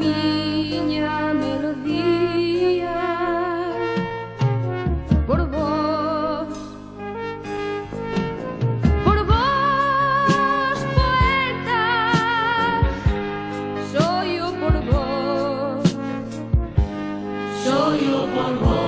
miña melodía por vos, poetas, soy yo por vos, soy yo por vos.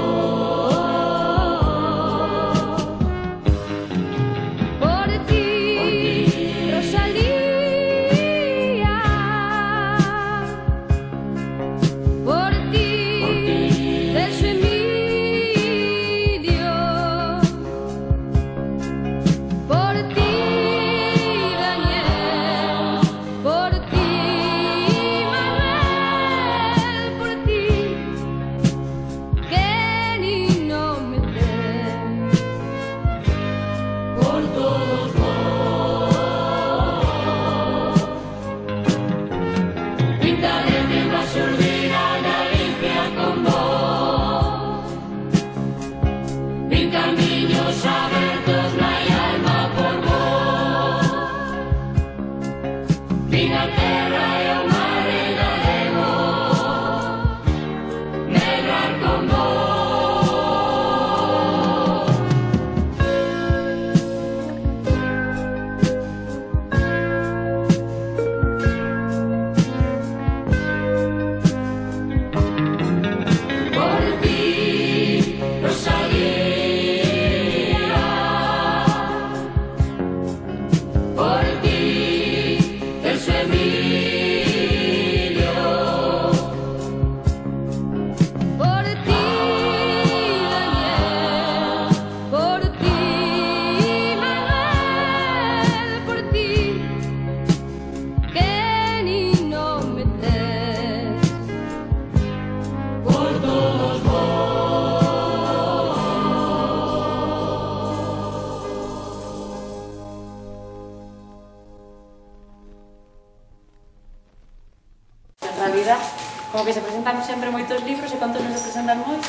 Como que se presentan sempre moitos libros e contos non se presentan moitos.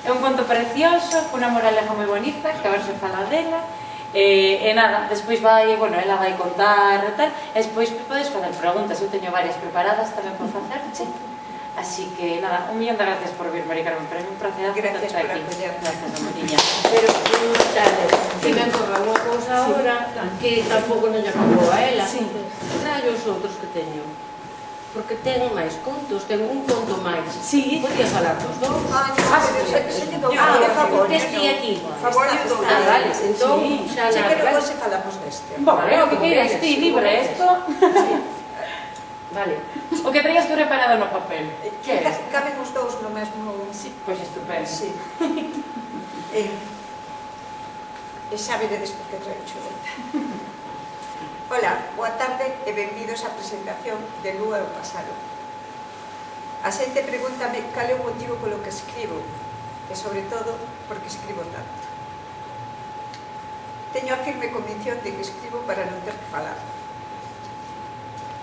É un conto precioso, cunha moraleja moi bonita, que a ver se fala dela. E nada, despois vai, bueno, ela vai contar e tal, e despois podes facer preguntas, eu teño varias preparadas tamén por facerche. Así que nada, un millón de gracias por vir, Mari Carmen, para mí un placer. Gracias por acoller. Gracias, Amoriña. Pero, si me encorra unha cousa agora, que tampouco non lle acabou a ela. Traio os outros que teño. Porque ten máis contos, ten un conto máis. Sí. Podía falar dos dous. Deste aquí. Favorito. Vale, entón, xa Si na... quero, hoxe falamos deste. Vale, o que queiras ti, libre esto. Vale. O que traías tú preparado no papel. Queres? Caben os dous no mesmo... Sí, pois estupendo. Sí. E xa veredes por que traio chuleta. Ola, boa tarde e benvidos á presentación de Lúa e o Pasaro. A xente pregúntame cal é o motivo polo que escribo e, sobre todo, por que escribo tanto. Teño a firme convicción de que escribo para non ter que falar.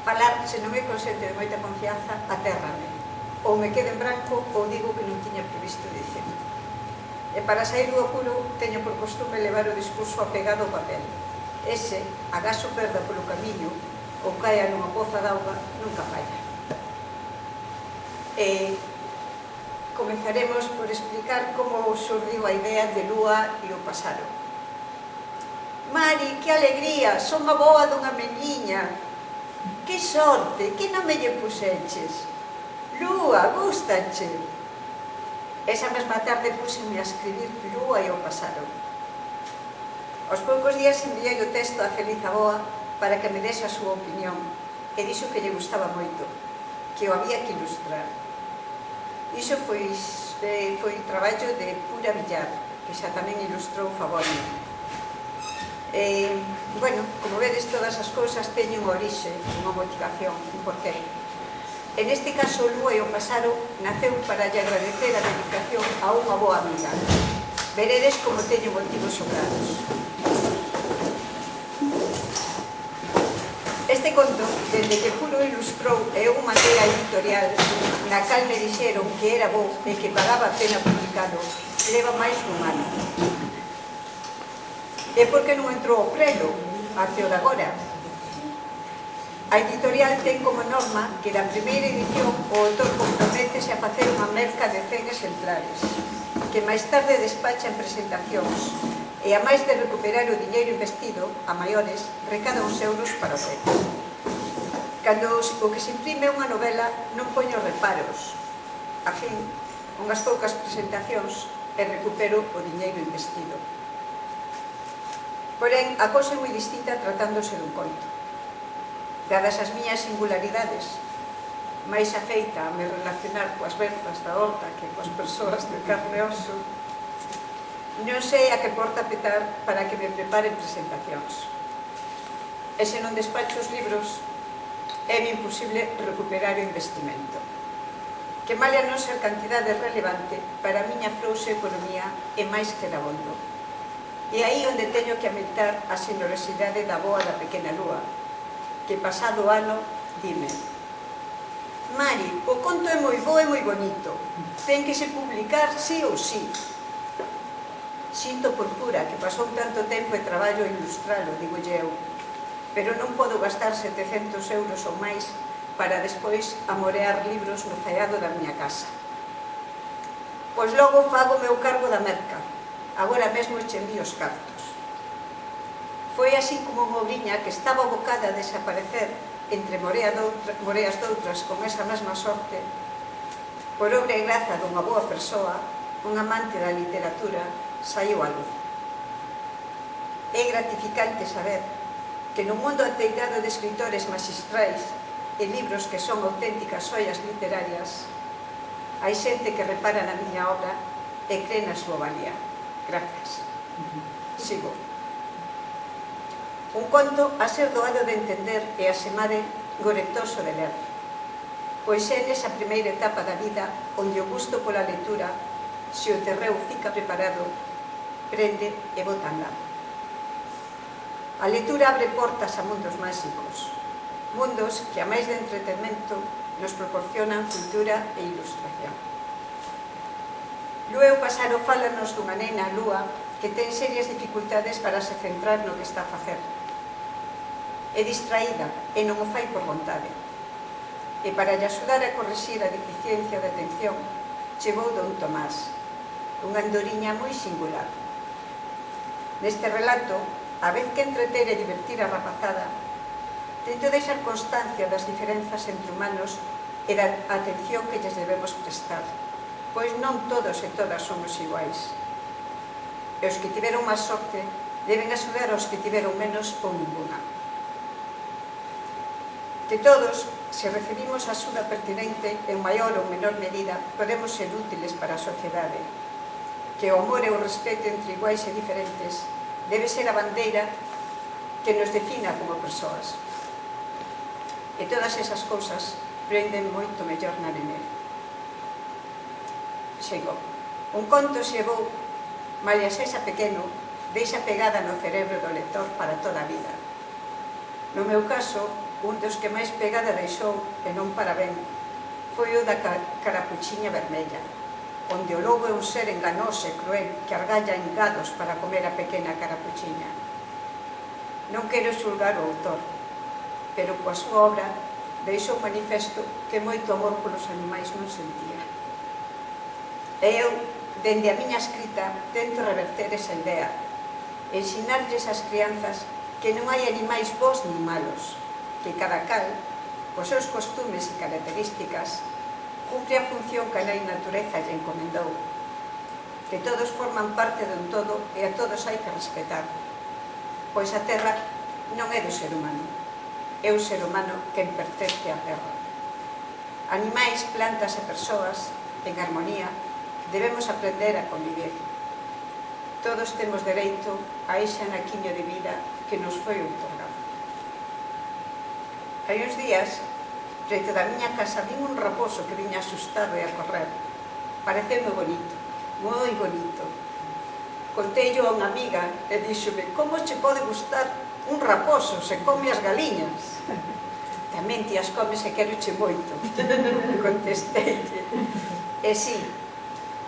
Falar, se non me consente de moita confianza, atérrame. Ou me quedo en branco ou digo que non tiña previsto dicir. E para sair do apuro, teño por costume levar o discurso apegado ao papel. Ese, agaso perda polo camiño ou caia nunha poza d'auga, nunca falla. Comezaremos por explicar como surdiu a idea de Lúa e o Pasaro. Mari, que alegría, son a boa dunha meniña. Que sorte, que nome lle puxeches? Lúa, gústache? Esa mesma tarde púxenme a escribir Lúa e o Pasaro. Aos poucos días enviei o texto a Feliz Aboa para que me dese a súa opinión e dixo que lle gustaba moito, que o había que ilustrar. Iso foi traballo de Pura Villar, que xa tamén ilustrou Fabonio. Bueno, como vedes, todas as cousas teñen unha orixe, unha motivación, un porqué. En este caso, Lúa e o Pasaro naceu para lle agradecer a dedicación a unha boa amiga. Veredes como teño motivos sobrados. Este conto, dende que Puro ilustrou e eu mandei a editorial na cal me dixeron que era bo e que pagaba a pena publicado, leva máis dun ano. E por que non entrou ao prelo, até o de agora? A editorial ten como norma que da primeira edición o autor comprométese a facer unha merca de 100 exemplares, que máis tarde despacha en presentacións, e a máis de recuperar o diñeiro investido, a maiores, recada uns euros para o feito. Cando o que se imprime é unha novela, non poño reparos. A fin, unhas poucas presentacións e recupero o diñeiro investido. Porén, a cousa é moi distinta tratándose dun conto. Dadas as miñas singularidades, máis afeita a me relacionar coas berzas da horta que coas persoas de carne e oso, non sei a que porta petar para que me preparen presentacións. E se non despacho os libros, é imposible recuperar o investimento. Que male a non ser cantidade relevante, para a miña frouxa economía é máis que dabondo. E aí onde teño que aumentar a xenerosidade da boa da pequena lúa, que pasado ano dime: Mari, o conto é moi bo e moi bonito, ten que se publicar sí ou sí. Sinto por pura que pasou tanto tempo e traballo a ilustralo, digolle eu, pero non podo gastar 700 euros ou máis para despois amorear libros no faiado da miña casa. Pois logo fago o meu cargo da merca, agora mesmo che envío os cartos. Foi así como unha obriña que estaba abocada a desaparecer entre moreas doutras con esa mesma sorte, por obra e graza dunha boa persoa, un amante da literatura, saiu á luz. É gratificante saber que no mundo ateigado de escritores magistrais e libros que son auténticas xoias literarias, hai xente que repara na miña obra e cree na súa valía. Gracias. Sigo. Un conto a ser doado de entender e asemade goretoso de ler, pois é nesa primeira etapa da vida onde o gusto pola lectura, se o terreo fica preparado, prende e bota a andar. A lectura abre portas a mundos máxicos, mundos que, a máis de entretenimento, nos proporcionan cultura e ilustración. Luego Pasaro fálanos dunha nena, Lúa, que ten serias dificultades para se centrar no que está a facer. É distraída e non o fai por vontade. E para lle axudar a corrixir a deficiencia de atención, chegou don Tomás, unha andoriña moi singular. Neste relato, a vez que entreter e divertir a rapazada, tento deixar constancia das diferenzas entre humanos e da atención que lles debemos prestar, pois non todos e todas somos iguais. E os que tiveron máis sorte deben axudar aos que tiveron menos ou ninguna. Que todos, se recibimos a axuda pertinente en maior ou menor medida, podemos ser útiles para a sociedade. Que o amor e o respeto entre iguais e diferentes debe ser a bandeira que nos defina como persoas. E todas esas cousas prenden moito mellor na nenera. Chego. Un conto se vou, malia sexa pequeno, deixa pegada no cerebro do lector para toda a vida. No meu caso, un dos que máis pegada deixou, e non para ben, foi o da carapuchiña vermella, onde o lobo é un ser enganoso e cruel que argalla engados para comer a pequena carapuchiña. Non quero xulgar o autor, pero coa súa obra deixou manifesto que moito amor polos animais non sentía. E eu, dende a miña escrita, tento reverter esa idea, ensinarlles ás crianzas que non hai animais bons nin malos, que cada cal, cos seus costumes e características, cumpre a función que a natureza lle encomendou, que todos forman parte dun todo e a todos hai que respetar, pois a terra non é do ser humano, é o ser humano quen pertence á terra. Animais, plantas e persoas, en armonía, debemos aprender a convivir. Todos temos dereito a ese anaquiño de vida que nos foi outorgado. Hai uns días, preto da miña casa, vin un raposo que viña asustado e a correr. Pareceume bonito, moi bonito. Conteillo a unha amiga e díxome: como che pode gustar un raposo se come as galiñas? Tamén ti as comes e queroche moito, contesteille. E sí,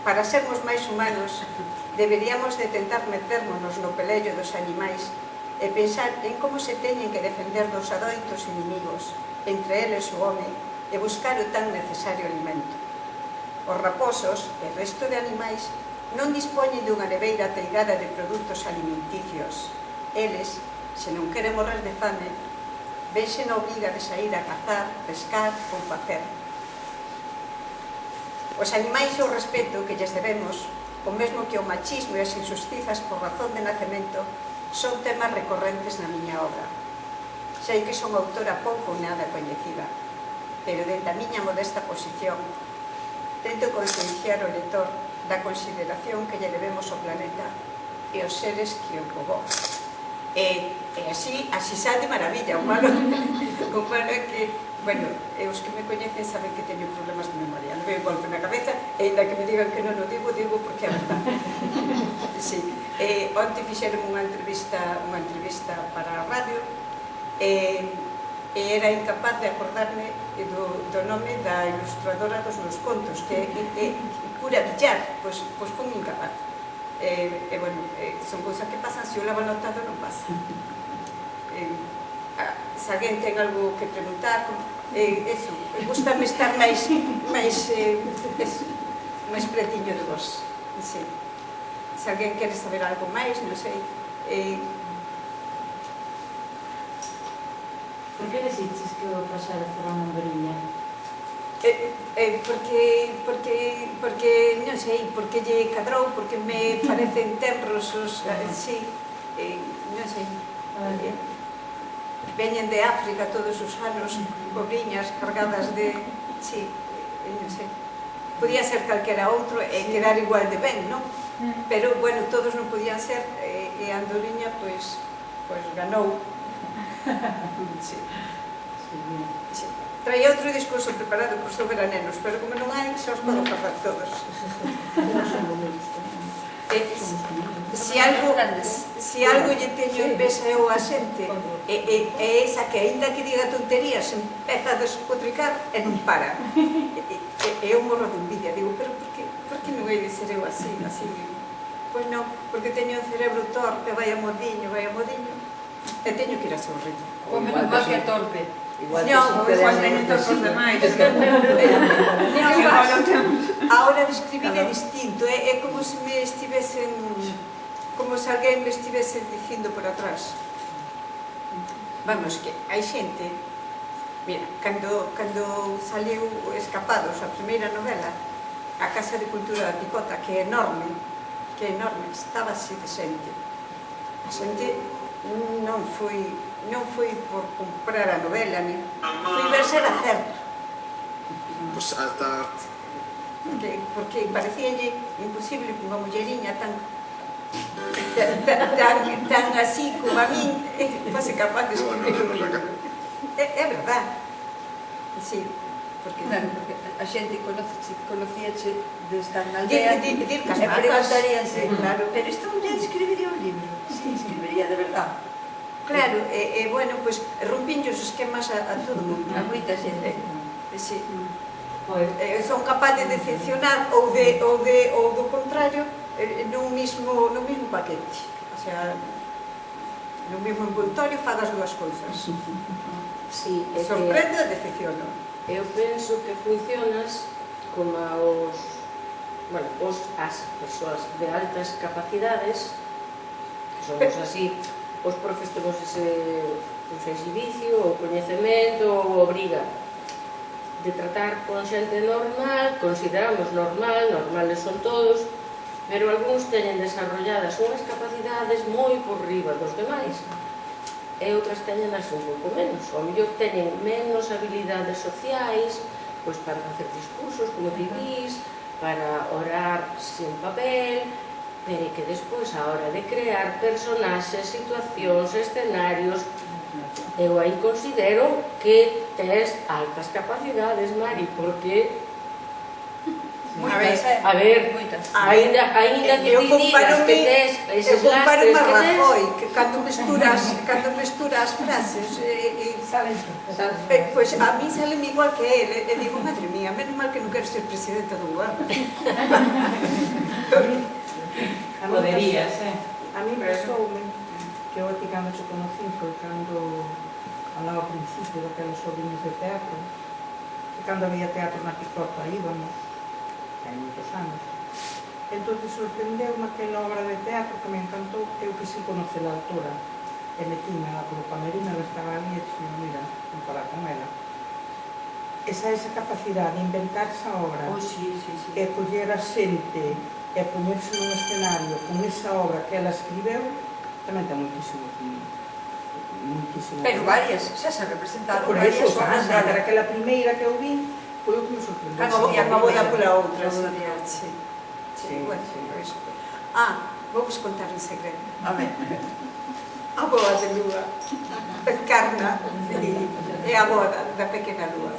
para sermos máis humanos, deberíamos de tentar meternos no pelello dos animais e pensar en como se teñen que defender dos adoitos inimigos, entre eles o home, e buscar o tan necesario alimento. Os raposos e o resto de animais non dispoñen dunha neveira teigada de produtos alimenticios. Eles, se non queren morrer de fame, vense na obriga de sair a cazar, pescar ou facer. Os animais e o respeto que lles debemos, o mesmo que o machismo e as injustizas por razón de nacemento, son temas recorrentes na miña obra. Sei que son autora pouco ou nada coñecida, pero dentro da miña modesta posición tento concienciar o lector da consideración que lle debemos ao planeta e aos seres que o poboan. E así xa de maravilla. O malo é que, bueno, os que me coñecen saben que teño problemas de memoria, non veo golpe na cabeza, e ainda que me digan que non o digo porque é verdade. Sí. Onte fixeron unha entrevista para a radio, e era incapaz de acordarme do nome da ilustradora dos meus contos, que é Cura Villar, pois fun incapaz. Bueno, son cousas que pasan, se o levo anotado non pasa. Se alguén ten algo que preguntar, eso, gustame estar máis pretiño de vos. Sí. Se alguén quere saber algo máis, non sei. Por que decidiste que o pasara fora unha Mariña? Porque non sei, porque lle cadrou, porque me parecen tenros os, sí, non sei, veñen de África todos os anos, cobriñas cargadas de, sí, non sei, podía ser calquera outro e quedar igual de ben, non? Pero, bueno, todos non podían ser, e a Andoriña, pois ganou. Sí. Sí. Traía outro discurso preparado por sobre a nenos, pero como non hai, xa os podo falar todos. Se algo lle teño en vez eu a xente, é esa que, aínda que diga tonterías, empeza a despotricar e non para. Eu morro de envidia, digo, pero por que non hei de ser eu así? Pois non, porque teño o cerebro torpe, vai a modiño, e teño que ir a seu ritmo. Como non vai que é torpe. Igual teñen todos os demais. A hora de escribir é distinto, é como se me estivesen, como se alguén me estivese dicindo por atrás. Vamos, que hai xente, mira, cando saliu Escapados, a primeira novela, a Casa de Cultura da Picota, que é enorme, estaba así de xente. A xente non foi por comprar a novela, foi ver se era certo. Pues hasta... Porque parecíalle imposible que unha mulleriña tan así como a min fose capaz de escribir un libro. É verdad. Sí. Porque a xente conocíache de estar na aldea e preguntaríanse, pero esta muller escribiría un libro? Sí, escribiría de verdad. Claro, bueno, pois rompinlle os esquemas a todo mundo. A moita xente. Sí. Son capaz de decepcionar ou do contrario nun mismo paquete. O sea, nun mismo envoltorio fagas dúas cousas. Sí, sorprendo e decepciono. Eu penso que funcionas como as persoas de altas capacidades, que somos así, os profes temos ese exhibicio, o coñecemento, ou obriga de tratar con xente normal, consideramos normales son todos, pero algúns teñen desarrolladas unhas capacidades moi por riba dos demais, e outras teñen as un pouco menos. Ao mellor teñen menos habilidades sociais, pois para facer discursos, como ti dis, para orar sin papel, pero que despois, a hora de crear personaxes, situacións, escenarios, eu aí considero que tes altas capacidades, Mari, porque... A ver, ainda que ti digas que tes eses lastres que tes... que cando mesturas frases, pois a mí sale igual que ele, e digo, madre mía, menos mal que non quero ser presidenta do goberno. Poderías, A mí pasoume que eu aquí cando se conocí foi cando ao principio daquelas obriñas de teatro, e cando había teatro na Picota íbamos, hai moitos anos. Entón sorprendeu-me aquela obra de teatro que me encantou, eu quise conocer a autora, e metíme lá polo camerino, ela estaba ali e dixen, mira, vou falar con ela. Esa capacidade de inventarse a obra, e coller a xente, e poñerse nun escenario con esa obra que ela escribeu, tamén ten moitísimo. Pero varias, xa se representaron Por varias eso, obras pero dela. aquela primeira que eu vi, foi o que me sorprendeu. E a boda pola outra, sí. Sí, Bueno, sí. pois... vou vos contar un segredo. A ver. A boda de Lúa, Encarna, é a boda da pequena Lúa.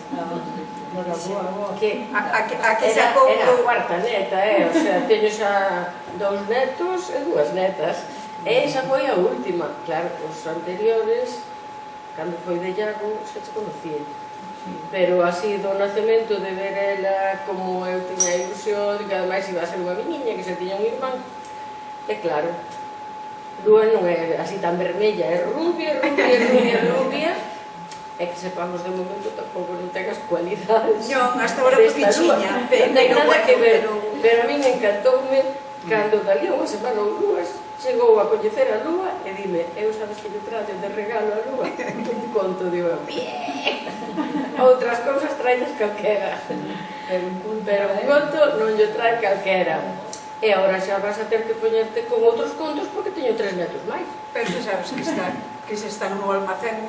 Que A que era sacou a cuarta neta, o sea, teño xa 2 netos e 2 netas. E esa foi a última. Claro, os anteriores, cando foi de Iago, xa se conocía. Pero así do nacemento de ver ela como eu tiña a ilusión de que ademais iba a ser unha meniña, que xa tiña un irmán. E claro, Lúa non é así tan vermella, é rubia, e que sepamos de momento tampouco non ten as cualidades. Non, hasta ahora porque tiña, non ten pero nada que ver, bueno, pero a min encantoume cando dali unha semana ou dúas chegou a coñecer a Lúa e dime, eu sabes que lle traio de regalo a Lúa un conto, digo, bien, outras cousas traes calquera, pero un conto non lle trae calquera. E agora xa vas a ter que poñerte con outros contos porque teño 3 netos máis. pero xa sabes que se están no almacén. O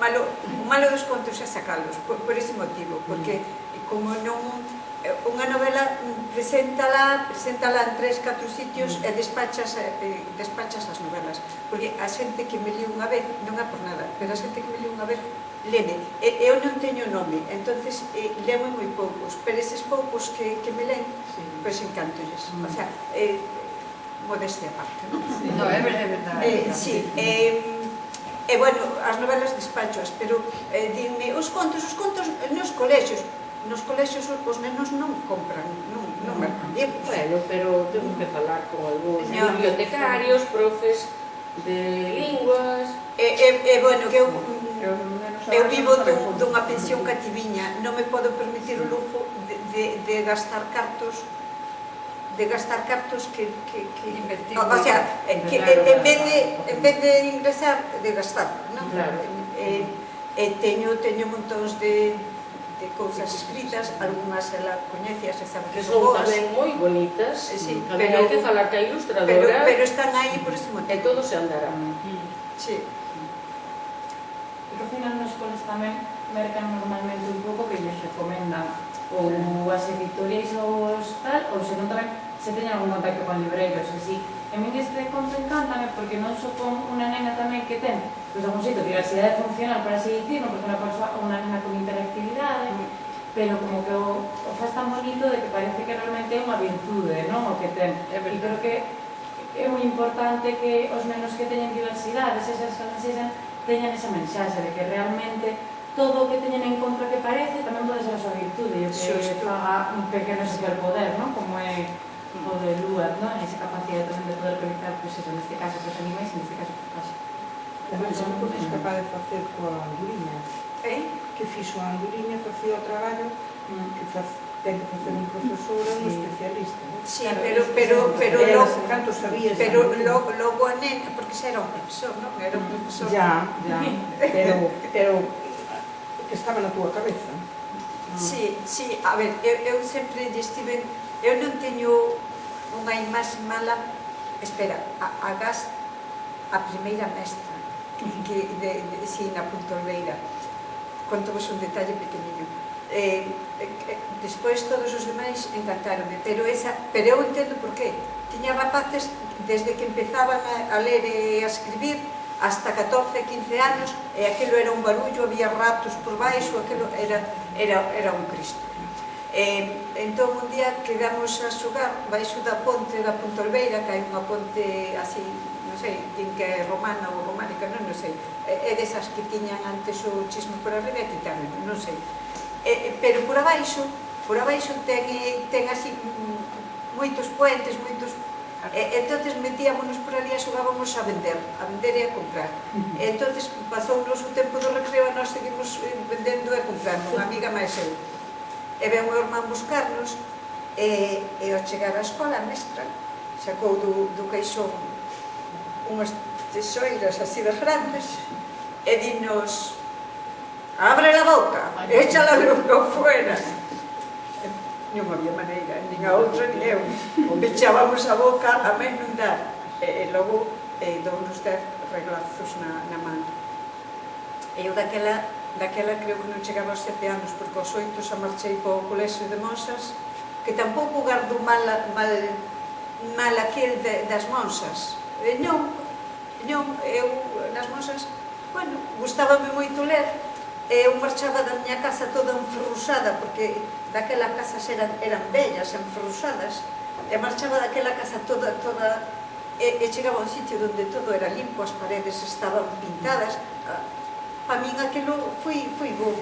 malo dos contos é sacalos, por ese motivo, porque como non... Unha novela preséntala en 3-4 sitios e despachas as novelas, porque a xente que me liu unha vez, non é por nada, pero a xente que me liu unha vez leme. Eu non teño nome, entonces lemo moi poucos, pero eses poucos que me len, pois encantolles. O sea, modestia aparte, non? No, é verdade. Sí, e bueno, as novelas despachoas, pero dinme, os contos nos colexios os nenos non compran, non mercan libros. Bueno, pero temos que falar con algúns bibliotecarios, profes de linguas... Bueno, que eu vivo dunha pensión cativiña, non me podo permitir o lujo de gastar cartos que o sea, que en vez de ingresar, de gastar, non? Claro. Teño montón de cousas escritas, algunhas ela coñecias e sabe Que que son son boas, tamén moi bonitas, sí, tamén hai que falar que a ilustradora pero están aí por ese e motivo. todo se andará. Sí. Porque ao final nos coles tamén mercan normalmente un pouco que lles recomendan ou as editoriais ou os tal, ou senón tamén se teñen algún contacto con libreiros, así. A mí este conto encántame porque non supón unha nena tamén que ten, pois, algún xeito, diversidade funcional, por así dicirlo, porque unha nena con interactividade, pero como que o faz tan bonito de que parece que realmente é unha virtude, non? O que ten. E creo que é moi importante que os nenos que teñen diversidade, esas teñan esa mensaxe de que realmente todo o que teñen en contra que parece tamén pode ser a súa virtude e o que faga un pequeno superpoder, non? Como é o de Lúa, non? Esa capacidade tamén de poder conectar, pois eso, neste caso, cos animais, neste caso, cos pasos. Tamén son cousas capaz de facer coa anduriña. Que fixo a anduriña, facía o traballo que ten que facer un profesor ou un especialista. Sí, pero canto sabías. Pero logo a nena, porque xa era un profesor, non? Era un profesor. Ya, pero que estaba na túa cabeza. Sí, a ver, eu sempre estive... Eu non teño unha imaxe mala... Espera, a Gas, a primeira mestra, que si, na Puntolveira, contovos un detalle pequeniño. Despois todos os demais encantaronme, pero eu entendo por qué. Tiña rapaces desde que empezaban a ler e a escribir hasta 14, 15 anos, e aquilo era un barullo, había ratos por baixo, aquilo era un Cristo. Entón un día quedamos a xogar baixo da ponte da Puntolveira, que hai unha ponte así, non sei, din que é romana ou románica, non sei, é desas que tiñan antes o chisme por arriba e quitaron, non sei. Pero por abaixo ten así moitos puentes, moitos... Entonces metíamonos por ali e xogábamos a vender e a comprar. Entonces pasounos o tempo do recreo e nós seguimos vendendo e comprando, unha amiga máis eu. E ven o irmán buscarnos e ao chegar á escola a mestra sacou do caixón unhas tesoiras así de grandes e dinos: abre la boca, échala luego fuera. Non había maneira, nin a outra nin eu. Pechábamos a boca a máis non dar. E logo dou uns 10 reglazos na man. E eu daquela creo que non chegaba aos 7 anos, porque aos 8 xa marchei para o colexio de monsas, que tampouco gardo mal aquel das monsas. Non, eu nas monsas, bueno, gustábame moito ler. Eu marchaba da miña casa toda enferrusada, porque daquela casas eran bellas, enferrusadas, e marchaba daquela casa toda e chegaba a un sitio onde todo era limpo, as paredes estaban pintadas. Para min aquilo foi bo.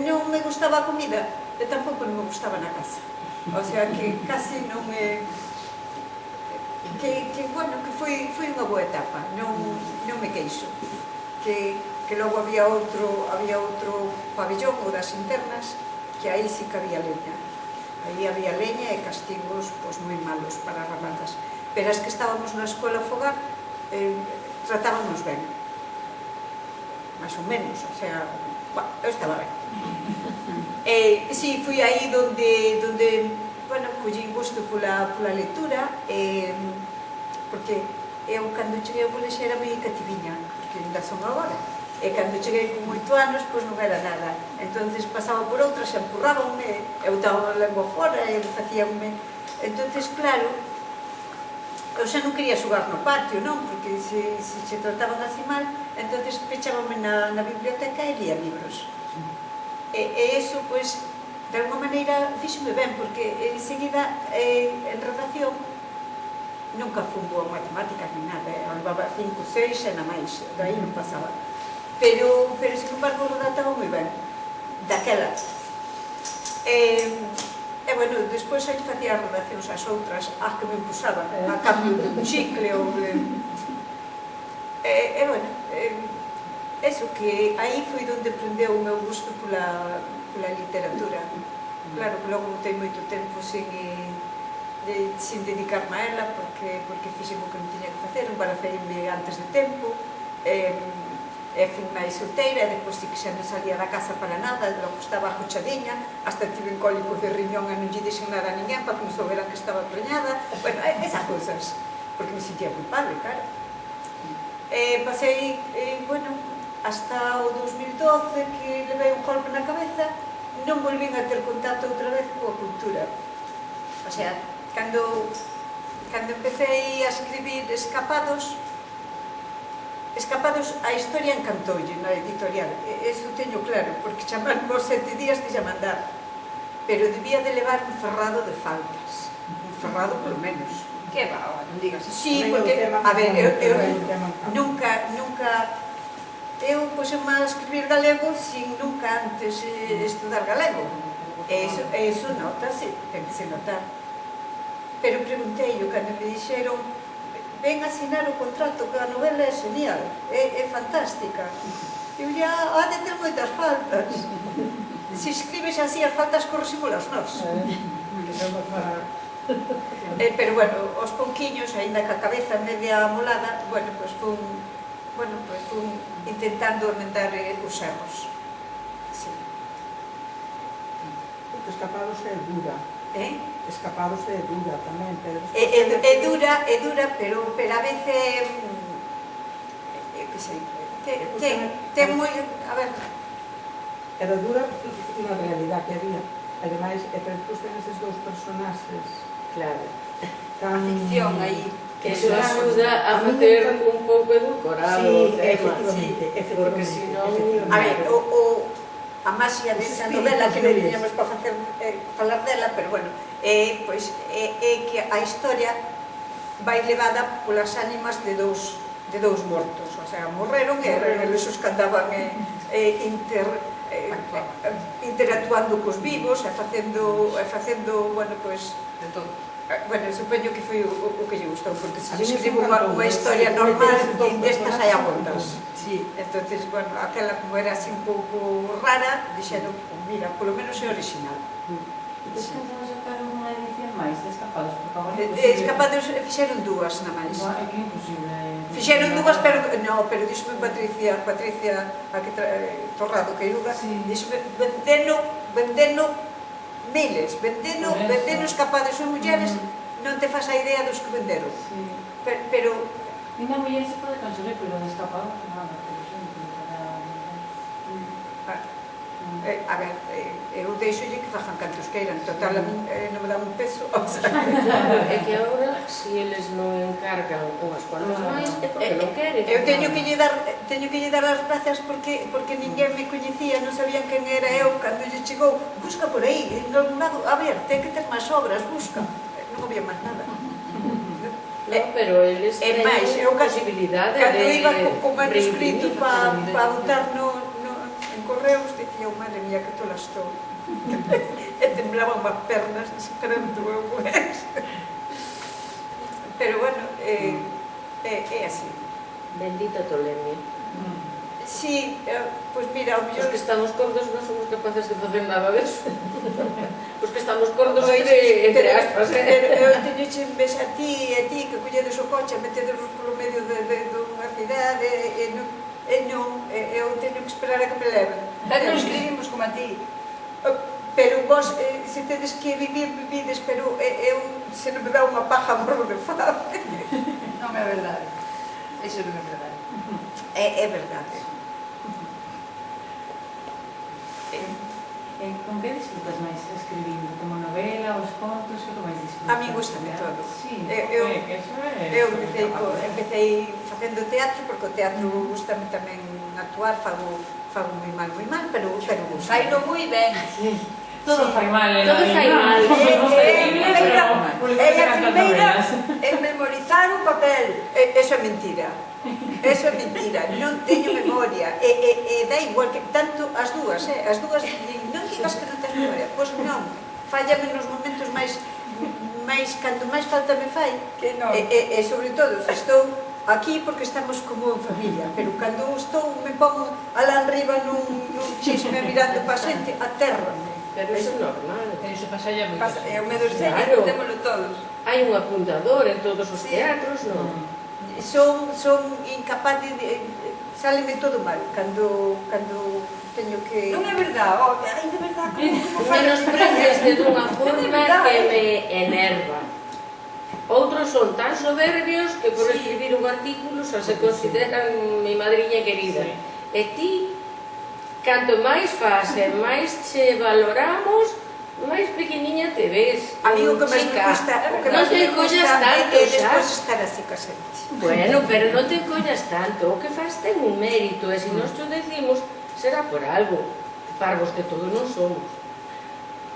Non me gustaba a comida, e tampouco non me gustaba na casa. O sea, que casi non me... bueno, que foi unha boa etapa, non me queixo. Que logo había outro pabellón, o das internas, que aí sí que había leña. Aí había leña e castigos moi malos para as rapazas. Pero as que estábamos na escola fogar, tratábamos ben. Más ou menos, o sea, eu estaba ben. Si, fui aí donde bueno, collín gusto pola lectura, porque eu, cando cheguei ao colexio, era moi cativiña, porque ainda son agora. E cando cheguei con 8 anos, pois non era nada. Entonces pasaba por outras, se empurrábanme, eu estaba a lengua fora, e facíanme... Entonces, claro, eu xa non quería xogar no patio, non? Porque se trataban así mal, entonces pechábame na biblioteca e lía libros. E iso, pois, de alguma maneira, fíxome ben, porque enseguida, en redacción, nunca fui boa matemática ni nada, eu levaba 5, 6 e na máis, daí non pasaba. Pero, sin embargo, redactaba moi ben, daquela. E, bueno, despois aí facía as redaccións as outras, as que me impusaban, a cambio de un chicle ou de... bueno, eso, que aí foi onde prendeu o meu gusto pola literatura. Claro que logo botei moito tempo sin dedicarme a ela, porque fixen o que non tiña que facer, embaraceime antes de tempo, fui máis solteira, e depois sí que xa non salía da casa para nada, logo estaba ajochadiña, hasta tive cólicos de riñón e non lle dixen nada a ninguén para que non souberan que estaba preñada, bueno, esas cousas, porque me sentía culpable, claro. Pasei, bueno, hasta o 2012, que levei un golpe na cabeza, non volvín a ter contacto outra vez coa cultura. O sea, cando empecé a escribir Escapados, a historia encantoulle na editorial, eso teño claro, porque chamarme os 7 días de mandar, pero debía de levar un ferrado de faltas, un ferrado polo menos. Que va, non digas isso. Sí, porque, a ver, eu nunca, eu puseme a escribir galego sin nunca antes estudar galego, e iso notase, ten que se notar. Pero preguntei, cando me dixeron: ven a asinar o contrato, que a novela é genial, é fantástica. Eu ya ha de ter moitas faltas. Se escribes así, as faltas corrixímolas nós. Pero, bueno, os pouquiños, aínda que a cabeza media amolada, bueno, pois fun intentando emendar os erros. Sí. Escapados é dura. Escapados é dura tamén, pero... É dura, pero a veces... que sei... ten moi... A ver... Era dura unha realidade que había. Ademais, pero despois ten eses dous personaxes. Claro. Tan... Ficción aí. Eso axuda a facer un pouco edulcorado o tema. Efectivamente. Porque senón... A ver, a maxia desa novela, que non tiñamos para falar dela, pero bueno, pois é que a historia vai levada polas ánimas de dous mortos, o sea, morreron e esos que andaban interactuando cos vivos e facendo, bueno, pois, De todo. bueno, supoño que foi o que lle gustou, porque se A mí me escribo encantó, unha historia normal, todo destas hai abondas. Sí. Entonces, bueno, aquela como era así un pouco rara, dixeron, mira, polo menos é original. Despois vamos sacar unha edición máis de Escapados, porque agora Escapados fixeron dúas na máis. É que é imposible. Fixeron dúas, pero díxome Patricia, a que Torrado, que Iuga, díxome, vendeno miles, vendeno Escapados son mulleres, non te fas a idea dos que venderon. Pero Ainda a muller se pode conseguir, pero de Escapados nada, por exemplo, a ver, eu deixolle que fajan cantos queiran, total, non me dá un peso. É que agora, se eles non encargan unhas cuantas máis, é porque non queren. Eu teño que lle dar as grazas porque ninguén me coñecía, non sabían quen era eu, cando lle chegou, busca por aí, en algún lado, a ver, ten que ter máis obras, busca. Non había máis nada. Non, pero eles teñen a posibilidade de cando iba co manuscrito para botar en correos, dicía, madre mía, que tola estou. E temblaban as pernas, esperando eu, pues. Pero bueno, é así. Bendita tolemia. Sí, pois mira, o mellor... Os que estamos cordos non somos capaces de facer nada deso. Os que estamos cordos Pois, entre aspas, eu teño che envexa a ti e a ti que colledes o coche e metedes polo medio dunha cidade eu teño que esperar a que me leven. Tanto escribimos como a ti. Pero vos, se tedes que vivides, pero eu se non me dá unha paja morro de fame. Non é verdade. Iso non é verdade. É verdade. Con que disfrutas máis escribindo? Como novela, os contos, que máis disfrutas? A mí gustame todo. Sí, Eu empecei facendo teatro, porque o teatro gustame tamén actuar, fago moi mal, pero gusta. Faino moi ben. Todo fai mal, todo fai mal. A primeira é memorizar un papel. Eso é mentira. Eso é mentira, non teño memoria e dá igual que tanto as dúas, non digas que non tens memoria, pois non, fallame nos momentos máis cando máis falta me fai, e sobre todo se estou aquí porque estamos como en familia, pero cando estou me pongo alá arriba nun chisme mirando pa xente, atérrame. Pero iso é normal. Iso pasa ya moito. É o medo escénico, Claro. témolo todos. Hai un apuntador en todos os teatros, non? Son incapaz de... Sáleme todo mal cando teño que... Non é verdade, ai, de verdade, como Menos preces de dunha forma que me enerva. Outros son tan soberbios que por escribir un artículo xa se consideran mi madriña querida. E ti, canto máis faz e máis che valoramos, máis pequeniña te ves. A mí o que máis me gusta, non te collas tanto, é xa. despois estar así ca xente. Bueno, pero non te collas tanto, o que faz ten un mérito, e se nos xo decimos, será por algo. Parvos que todos non somos.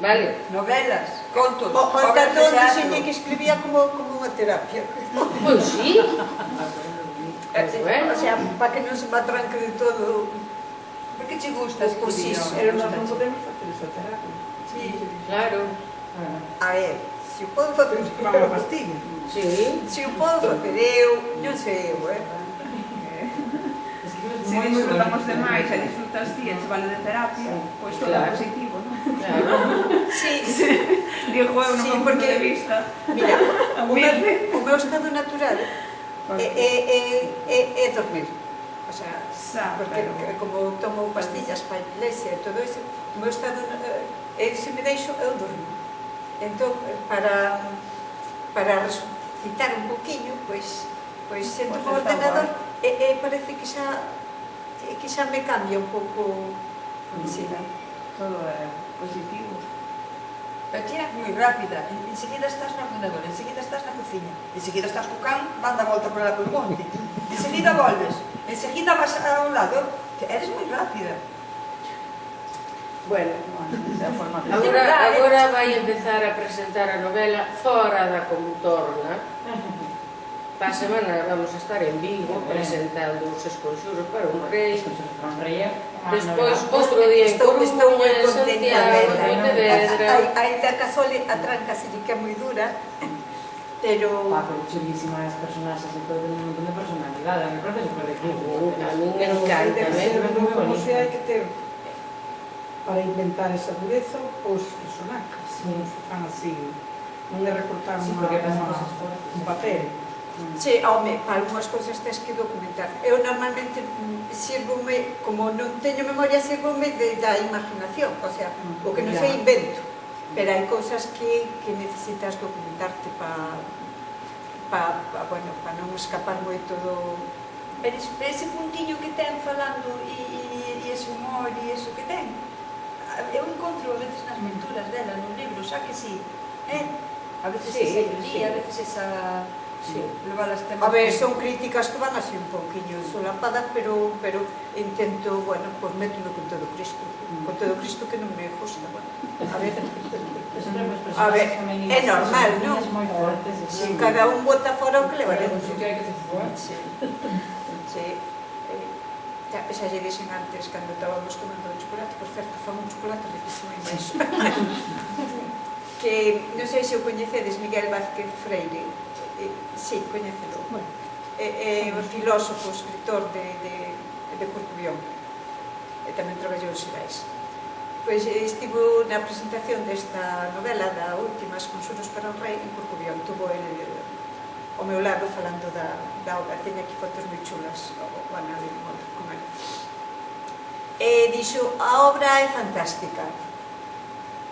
Vale? novelas, contos, O obras tanto de onde teatro. señe que escribía como unha terapia. Pois sí. Pois bueno. O sea, para que non se me atranque de todo. Por que che gusta Pois sí, escribir? Pero nós non podemos facer iso terapia. Sí. Claro. A ver, se o podo facer... Para a pastilla. Sí. Se o podo facer eu, non sei eu, Se disfrutamos demais e disfrutas ti e che vale de terapia, pois todo é positivo, non? Claro. Sí, Digo eu no Sí, meu punto porque- de vista. mira, o meu estado natural é dormir. O sea, porque como tomo pastillas para a epilepsia e todo iso, o meu estado, se me deixo, eu dormo. Entón, para resucitar un poquinho, pois sento o ordenador e parece que xa me cambia un pouco. Sí. Todo é positivo. Pero ti eres moi rápida, enseguida estás no ordenador, enseguida estás na cociña, enseguida estás co can, dando a volta por lá polo monte, enseguida volves, enseguida vas a un lado, eres moi rápida. Bueno, Esa forma de... agora vai empezar a presentar a novela Fora da Contorna. Pa semana vamos a estar en Vigo presentando os Esconxuros para un rei. Despois, outro día en Estou moi Coruña, en contenta pedra. Ainda que a Sole a tranca se que é moi dura, pero... Pero chulísimas personaxes e todo, un montón de personalidade, me parece super difícil. A mí me encanta, Depende como se hai que ter para inventar esa dureza os personajes, non se fan así, non é recortar Sí, porque pasan un cosas papel. Sí, home, para algunhas cousas tens que documentar. Eu normalmente sirvome, como non teño memoria, sirvome da imaginación, o sea, o que non sei invento. Pero hai cousas que necesitas documentarte para non escapar moito do... Pero ese puntiño que ten falando e ese humor e eso que ten, eu encontro a veces nas lecturas dela, nos libros, xa que sí, a veces esa ironía, a veces esa... Sí. A ver, son críticas que van así un pouquiño solapadas, pero intento, bueno, pues mételo con todo Cristo. Con todo Cristo que non me gusta, bueno. A ver, é normal, non? Si cada un bota fora o que le vale. Sí. Xa lle dixen antes, cando estábamos comendo o chocolate, por certo, fan un chocolate riquísimo e máis. Que, non sei se o coñecedes, Miguel Vázquez Freire. Sí, coñecelo. É un filósofo, escritor de Corcubión. E tamén traballou en Xerais. Pois estivo na presentación desta novela, da última, As consuros para un rei, en Corcubión. Tuvo ele ao meu lado falando da obra. Teña aquí fotos moi chulas, o Ana de con ele. E dixo, a obra é fantástica.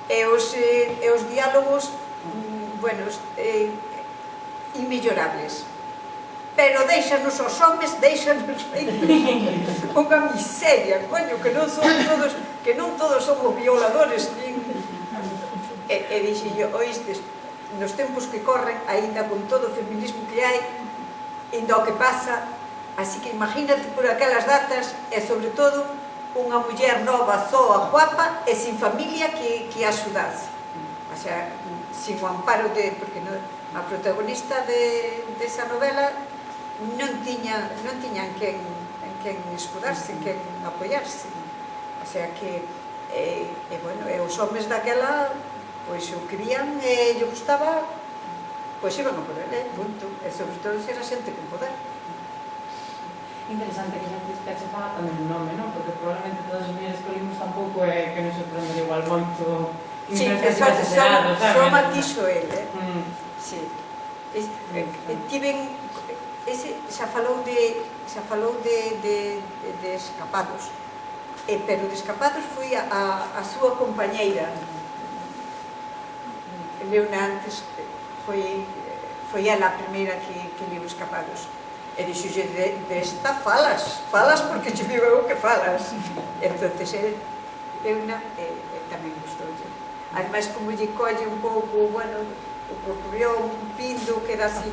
E os diálogos, buenos, inmellorables, pero deixanos os homes, deixanos unha miseria, coño, que non todos somos violadores, nin... E dixen, oístes, nos tempos que corren, aínda con todo o feminismo que hai, ainda o que pasa, así que imagínate por aquelas datas, e sobre todo, unha muller nova, zoa, guapa, e sin familia que a axudase. O sea, sin o amparo de... porque a protagonista desa novela non tiña en quen escudarse, en quen apoiarse. O sea que, bueno, os homes daquela, pois o querían e lle gustaba, pois iban a por ele, punto. E sobre todo se era xente con poder. Interesante que se fala tamén o nome, non? Porque probablemente todas as mulleres que olimos tampouco é que nos sorprende igual moito. Sí, que só matixo ele, Sí. Tiven xa falou de Escapados, pero de Escapados foi a súa compañeira. Leona antes foi ela a primeira que leu Escapados. E dixolle, desta falas porque te digo eu que falas. Entonces Leona tamén gustoulle. Ademais, como lle colle un pouco, bueno, o Corcubión, un pindo, que era así...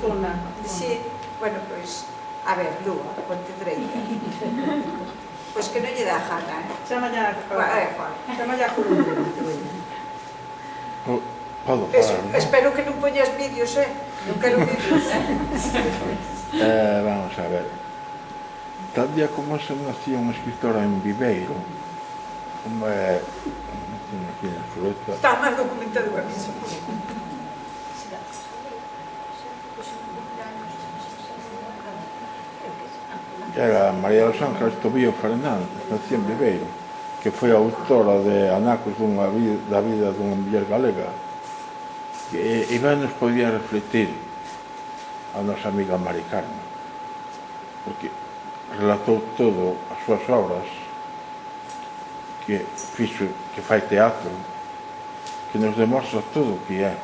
Sí, bueno, pois, a ver, Lúa, ponte dreita. Pois que non lle dá jana, Chama ya Columna. Podo falar, non? Espero que non poñas vídeos, non quero vídeos. Vamos a ver. Tal día como se nacía unha escritora en Viveiro, como é... Está máis documentado que a mí, Era María dos Ángeles Tobío Fernández, nacía en Viveiro, que foi autora de Anacos da vida dunha muller galega, e ben nos podía refletir a nosa amiga Mari Carmen, porque relatou todo as súas obras, que fai teatro, que nos demostra todo o que é,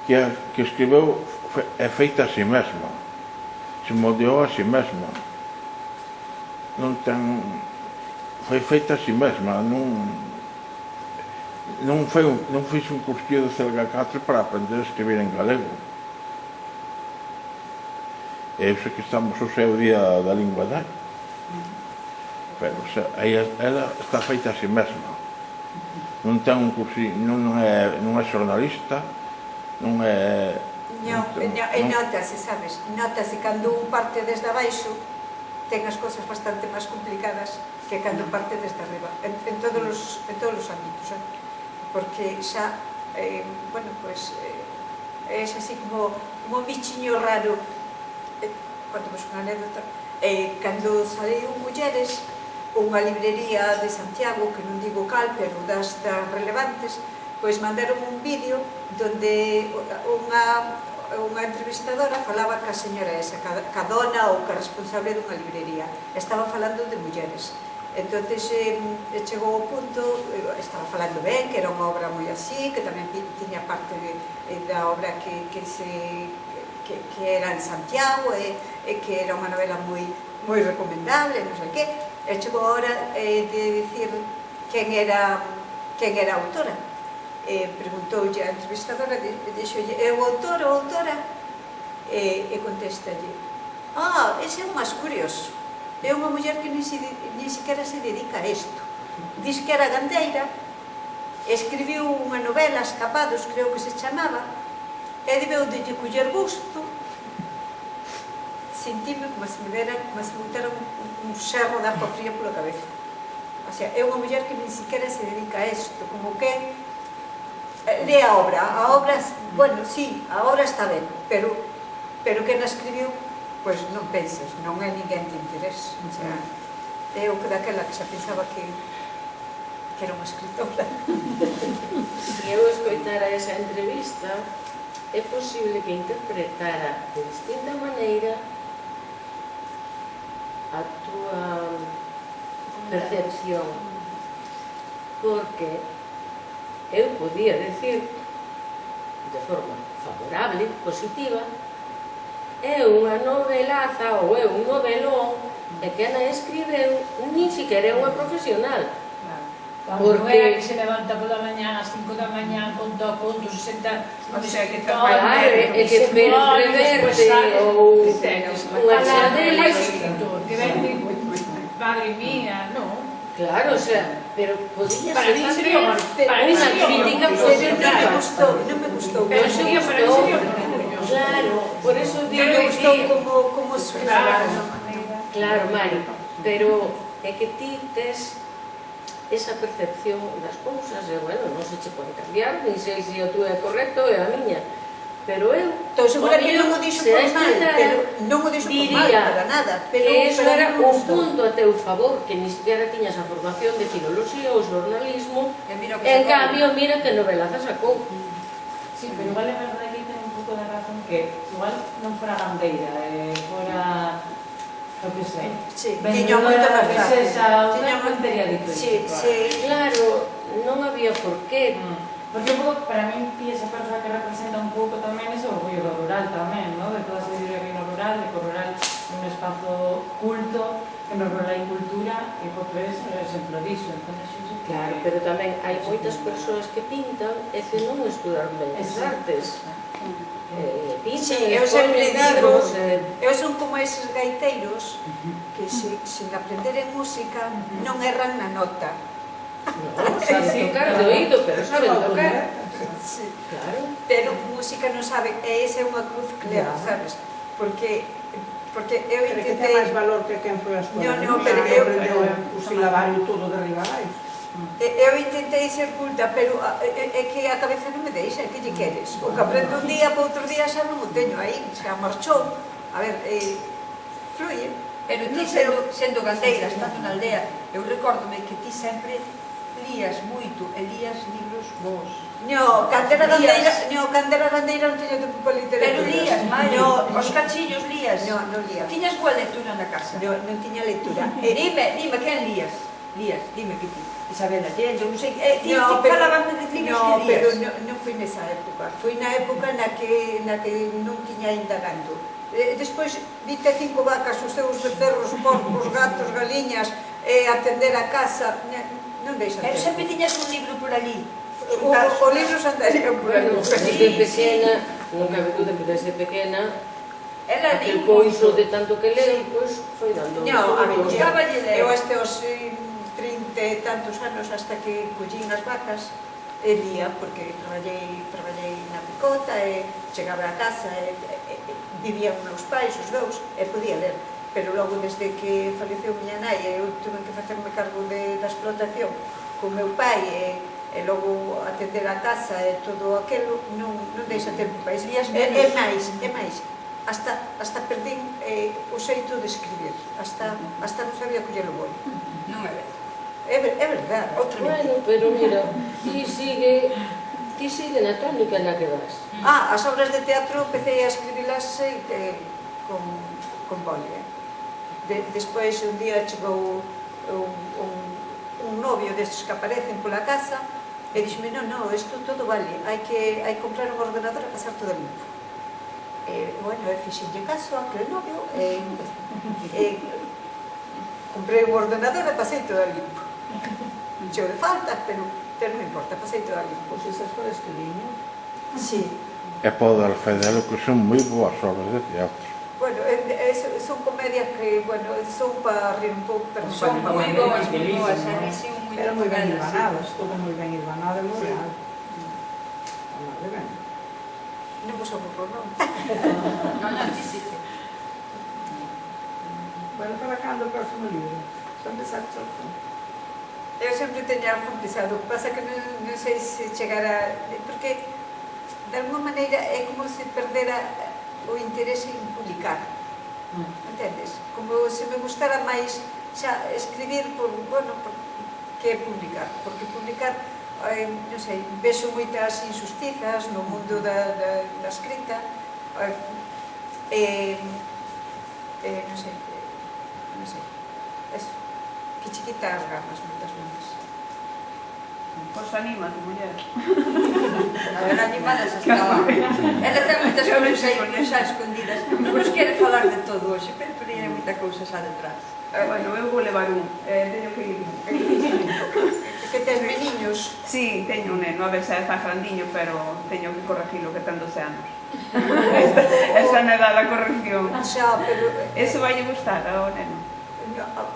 que escribeu é feita a si mesma, se moldeou a si mesma, foi feita a si mesma, non fiz un cursillo de CLG4 para aprender a escribir en galego. E eu sei que estamos o seu día da lingua da, pero ela está feita a si mesma, non ten un cursillo, non é xornalista, non é... Non, e notase, sabes, notase cando un parte desde abaixo ten as cousas bastante máis complicadas que cando parte desde arriba, en todos os ámbitos. porque xa, bueno, pues, é así como un bichiño raro. Contamos unha anécdota. Cando saliu Mulleres, unha librería de Santiago, que non digo cal, pero das relevantes, pois mandaron un vídeo donde unha entrevistadora falaba ca señora esa, ca dona ou ca responsable dunha librería. Estaba falando de mulleres. Entonces chegou ao punto, estaba falando ben, que era unha obra moi así, que tamén tiña parte da obra que era en Santiago, e que era unha novela moi recomendable, non sei que. E chegou a hora de dicir quen era a autora. Preguntoulle a entrevistadora, dixolle, é o autor ou autora? E contestalle, ese é un máis curioso. É unha muller que ni siquiera se dedica a isto. Diz que era gandeira, escribiu unha novela, Escapados, creo que se chamaba, e debeu de lle coller gusto. Sentime como se me botera un xerro de agua fría pola cabeza. O sea, é unha muller que ni siquiera se dedica a isto, como que lê a obra, bueno, sí, a obra está ben, pero que na escribiu, pois non penses, non é ninguén de interés. O sea, é o que daquela que xa pensaba que era unha escritora. Se eu escoitara esa entrevista, é posible que interpretara de distinta maneira a túa percepción, porque eu podía decir de forma favorable, positiva, é unha novelaza ou é un novelón e que Ana escribeu, nin siquiera é unha profesional. Non é que se levanta pola mañá ás 5 da mañá, conta contos, 60... O sea, que Claro, é que Pérez Reverte ou unha xadrez... Madre mía, non? Claro, o sea, pero podías Para mí sería unha crítica Pero positiva. non me gustou. Pero sería para mí sería orgullo. Claro, por eso digo Non me gustou que... como escribía. Claro, Mari, pero é que ti tes esa percepción das cousas e, bueno, non se che pode cambiar, nin sei se a túa é correcto ou é a miña, pero eu... Estou segura que non o dixo por mal, pero non o dixo por mal, para nada. Que eso era un punto a teu favor, que ni siquiera tiñas a formación de filoloxía ou xornalismo, en cambio, mira que novelaza sacou. Sí, pero igual é verdade que ten un pouco de razón que igual non fora gandeira, fora... o que sei. Sí, tiña moito máis fácil. Tiña moito dito. Sí, sí. Claro, non había por qué. Porque un pouco, para mí, ti esa persoa que representa un pouco tamén ese orgullo do rural tamén, ¿no? De toda a sabiduría que no rural, de que o rural é un espazo culto, que no rural hai cultura, e o que é un exemplo disso. Claro, pero tamén hai moitas persoas que pintan e que non estudaron ben as artes. Sí, eu sempre digo, eu son como eses gaiteiros que sin aprender en música non erran na nota. Non, saben tocar de oído, pero saben tocar. Sí. Claro. Pero música non saben, e esa é unha cruz que levo, sabes? Porque eu Pero que ten intentei... máis valor que quen foi a escola. No, pero eu... aprendeu o silabario todo de arriba a baixo. Eu intentei ser culta, pero é que a cabeza non me deixa, que lle queres? O que aprendo un día, para outro día xa non o teño aí, xa marchou. A ver, fluye. Pero ti sendo gandeira, estando na aldea, eu recórdome que ti sempre lías moito e lías libros bons. No, cando era gandeira non tiña tempo para literatura. Pero lías, Mari, os cachillos lías. Non lía. Tiñas boa lectura na casa. Non tiña lectura. Dime, quen lías? Dime que ti. Isabel Allende, non sei, ti pero falaban de libros que lías. pero non foi nesa época. Foi na época na que non tiña ainda gando. Despois, 25 vacas, os seus becerros, porcos, gatos, galiñas, atender a casa, non deixa Pero tempo. sempre tiñas un libro por ali. O libro andaría por ali. Desde pequena, non cabe duda que desde pequena, Ela que diu pois o de tanto que leu, pois foi dando... No, a mí gustaba lle ler. eu hasta os 30 e tantos anos, hasta que collín as vacas, lía, porque traballei na picota, e chegaba a casa, e vivían meus pais, os dous, e podía ler. Pero logo, desde que faleceu miña nai, eu tuve que facerme cargo da explotación con meu pai, e logo atender a casa e todo aquilo, non deixa tempo para iso. Días É menos. máis, hasta perdín o xeito de escribir, hasta non sabía coller o bolo. Non é verdade. É verdade. Outra vez. Bueno, pero mira, ti sigue na tónica na que vas. As obras de teatro empecé a escribilas con boli. Despois un día chegou un novio destes que aparecen pola casa e dixeme, non, isto todo vale, hai que comprar un ordenador e pasar todo limpo. Bueno, fixenlle caso aquel novio comprei un ordenador e pasei todo limpo. Cheo de falta, pero non importa, pasei todo limpo. Pois esas foras que viño. Sí. E podo dar fe delo que son moi boas obras de teatro. Bueno, son comedias que, bueno, son para rir un pouco, pero Son moi boas, a mí sí, moi Pero moi ben novelas, sí. hilvanadas, todo moi ben hilvanado e moi real. Moi ben. non vos aburro, non? Non, sí. Bueno, para cando o próximo libro? Son de Saxo. Eu sempre teño algo pensado, o que pasa que non sei se chegará, porque de alguma maneira é como se perdera o interese en publicar, entendes? Como se me gustara máis xa escribir por que publicar, porque publicar, non sei, vexo moitas injustizas no mundo da escrita, non sei, eso, que che quita as ganas moitas veces. Pois anímate, muller. A ver, animada xa estaba. Ela ten moitas cousas aí xa escondidas. Pois quere falar de todo hoxe, pero hai moita cousa xa detrás. Bueno, eu vou levar un. Teño que ir. Que tes meniños? Sí, teño un neno, a ver se está grandiño, pero teño que corregilo, que ten 12 anos. Esa non é da corrección. Xa, pero Eso vai lle gustar ao neno.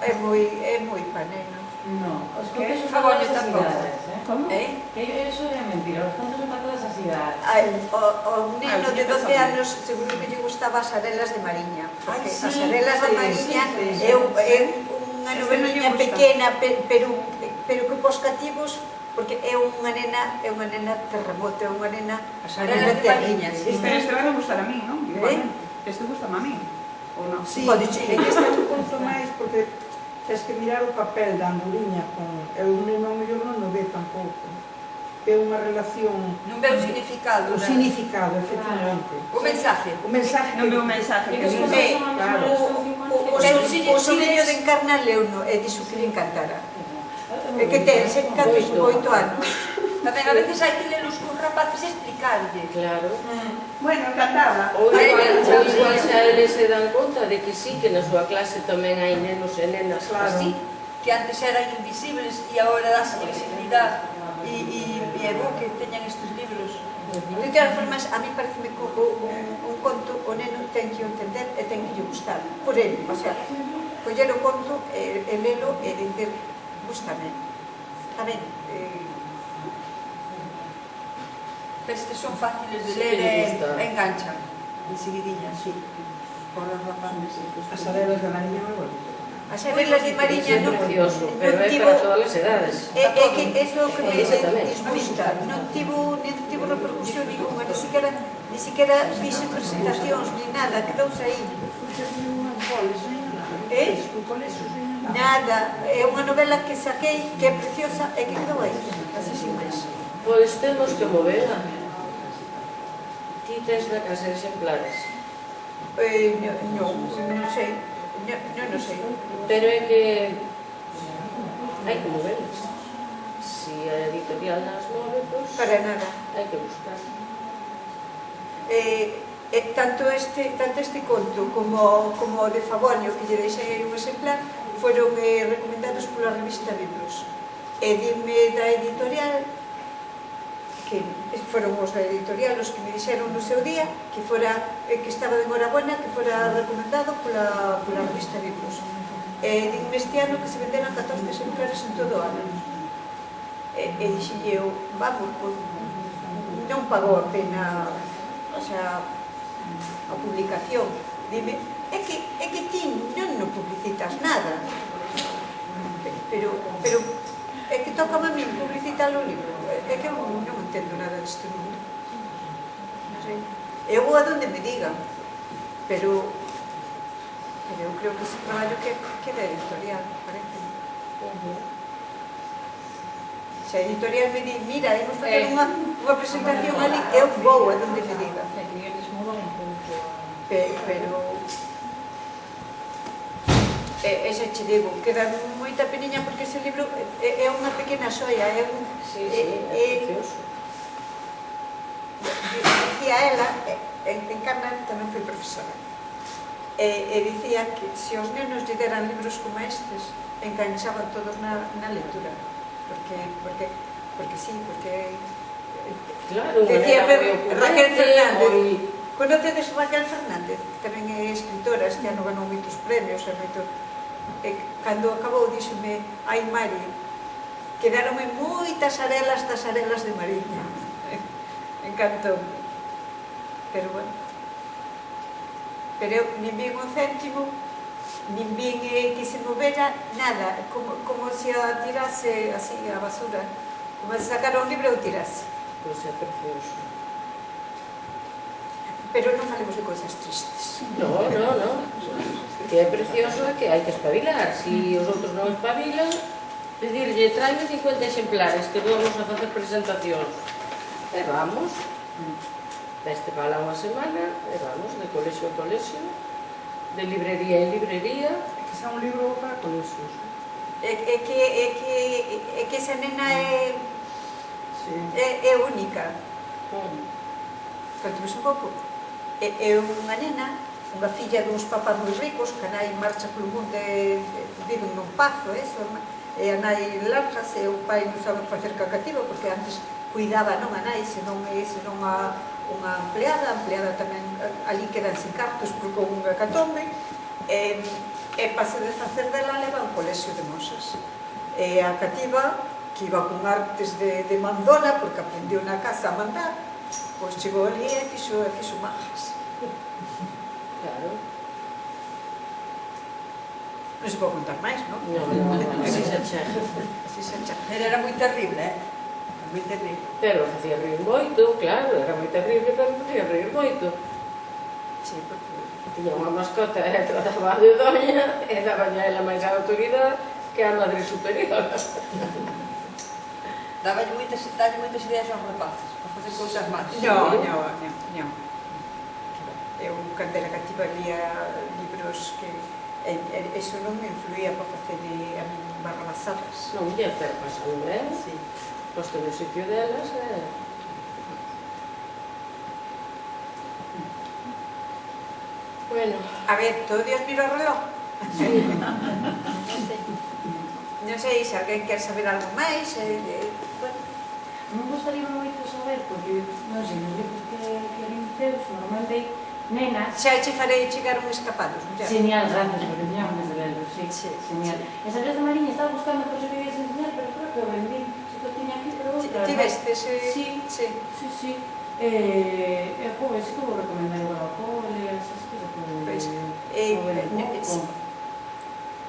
é moi pa neno. No, os Que contos é son para todas fagolle as tampouco. idades, Como? Que eso é mentira, os contos son para todas as idades. O neno de 12 anos seguro que lle gustaba as Arelas de Mariña, porque Ai, sí, as Arelas de sí, Mariña sí, é unha Este noveliña non lle gusta. pequena, pero que pos cativos, porque é unha nena terremoto, é unha nena As Arelas de Mariña, sí. Pero este vai me gustar a mí, non? Igualmente. Este gusta a mí, ou non? Sí, Pode é ser. que este é un conto máis porque tens que mirar o papel da anduriña con... Eu non mellor non o ve tampouco. É unha relación... Non veo o significado. O significado, efectivamente. O mensaje. O mensaje... Non veo o mensaje que E que os dice. contos son máis claro. ou menos O son 5 anos. sobrinho de Encarna leuno e dixo que le encantara. É que ten 8 anos. Tamén a veces hai que lelos con rapaces e explicarlle. Claro. Bueno, encantada. Ou igual xa eles se dan conta de que sí, que na súa clase tamén hai nenos e nenas así. Que antes eran invisibles e agora dase visibilidade e é bo que teñan estes libros. De todas formas, a mí pareceme que un conto o neno ten que entender e ten que lle gustar por ele, o sea, coller o conto e lelo e dicir gústame, está ben, Estes son fáciles de Sí, ler que e lle gusta. enganchan de seguidinha, sí. Por as rapaces. As Arelas de Mariña moi bonito. as Arelas de Mariña É non precioso, pero é tivo, para todas as edades. é que eso que me Ese tamén. disgusta, non tivo repercusión ninguna, ni siquiera fixe presentacións, ni nada, quedouse aí. Nada, é unha novela que saquei, que é preciosa e que quedou aí, así simples. Pois temos que movela. Ti tens na casa exemplares. Non sei, non sei. Pero é que hai que movelas. Si a editorial nas move, pois Para nada. hai que buscar. Tanto este conto como o de Fabonio, que lle deixei aí un exemplar, foron recomendados pola revista Libros. E dime da editorial, que foron os da editorial os que me dixeron no seu día que estaba de enhorabuena que fora recomendado pola revista Libros. Dime este ano que se venderan 14 exemplares en todo o ano. E dixille eu, vamos, non pagou a pena, o sea, a publicación. Dime, é que ti non publicitas nada, pero é que toca a min publicitar o libro. É que eu non entendo nada deste mundo. Non sei. Eu vou a donde me digan, pero eu creo que ese traballo que da editorial, parece. Se a editorial me di, mira, imos facer unha presentación ali, eu vou a donde me digan. Pero ese che digo, queda moita peniña porque ese libro é unha pequena xoia, é precioso. Dicía ela, en Carmen tamén foi profesora, e dicía que se os nenos lle deran libros como estes, enganchaban todos na lectura, porque sí, porque claro, decía Raquel Fernández. Conocedes Raquel Fernández, que tamén é escritora, este ano ganou moitos premios, cando acabou díxome, ai Mari, quedaronme moitas arelas das arelas de Mariña. Encantoume. Pero bueno, pero eu nin vin un céntimo, nin vin que se movera nada, como se a tirase así a basura, como se sacara un libro e o tirase. Pois é precioso. Pero non falemos de cousas tristes. No. Que é precioso e que hai que espabilar. Si os outros non espabilan, pedirlle, traime 50 exemplares que vamos a facer presentacións. E vamos. Deste para unha semana, e vamos de colexio a colexio, de librería en librería. É que xa un libro para colexios. É que esa nena é única. Contemos un pouco. É unha nena, unha filla duns papás moi ricos, que a nai marcha polo mundo e viven nun pazo, e a nai largas, e o pai non sabe facer cacativa, porque antes cuidaba non a nai, senón a unha empleada, a empleada tamén ali quedan sin cartos por con unha catombe, e para se desfacer dela leva ao colexio de mozas. E a cativa, que iba con artes de mandona, porque aprendeu na casa a mandar, pois chegou ali e fixo majas. Claro. Non se pode contar máis, non? Non, así se chega. Era moi terrible, moi terrible. Pero facía rir moito, claro, era moi terrible, pero facía rir moito. Sí, porque Tiña unha mascota e trataba de doña e daba a ela máis a autoridade que a madre superior. Dalle moitas ideas aos rapaces para facer cousas máis. Non. Eu, cando era cativa, lia libros que eso non me influía para facer a min barrabasadas. Non lle pero pasando ben, posto no sitio delas e... Bueno, a ver, todo Dios mira o reloj. Non sei se alguén quer saber algo máis. Me gustaría moito saber, porque, non sei, nos libros que vin teus, normalmente nenas... Xa che farei chegar un escapados, non? Genial, gracias, porque tiña un desvelo, sí, genial. Esa vez de Mariña estaba buscando por se que ibas a enseñar, pero creo que o vendí. Se que tiña aquí, pero outra. Ti vestes? Sí. Joder, sí que vou recomendar o Guadalcole, esas cousas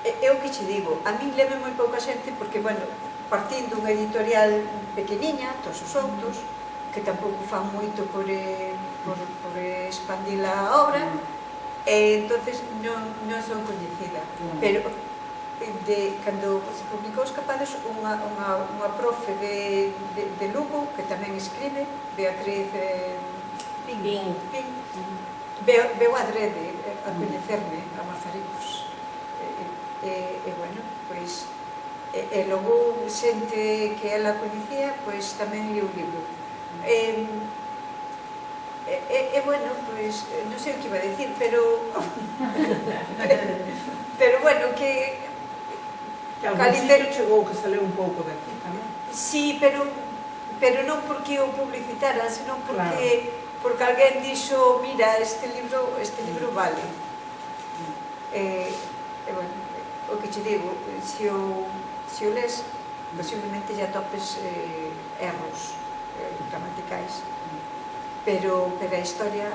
É o que che digo, a min leve moi pouca xente porque, bueno, partindo unha editorial pequeniña, todos os outros, que tampouco fan moito por expandir a obra, e entonces non son coñecida. Pero cando se publicou Escapados, unha profe de Lugo, que tamén escribe, Beatriz Pin, veu adrede a coñecerme a Mazaricos. E bueno, pois e logo xente que ela coñecía, pois tamén li o libro. Bueno, pois non sei o que iba a dicir, pero bueno, que algún sitio chegou que sale un pouco de aquí tamén. Sí, pero non porque o publicitaran, senón porque alguén dixo, mira, este libro vale. Bueno, o que che digo, se o les, posiblemente ya topes erros gramaticais, pero a historia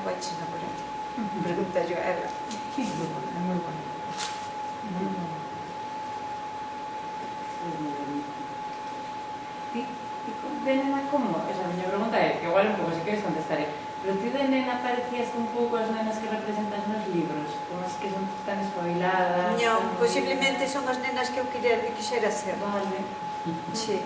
vai che enamorar. Pregunta yo a ela. É moi bonito. Sí. de nena como? Esa miña pregunta é, que igual un pouco se queres contestaré, pero ti de nena parecías un pouco as nenas que representas nos libros, como as que son tan espabiladas? Non, posiblemente son as nenas que eu quixera ser. Vale. Sí.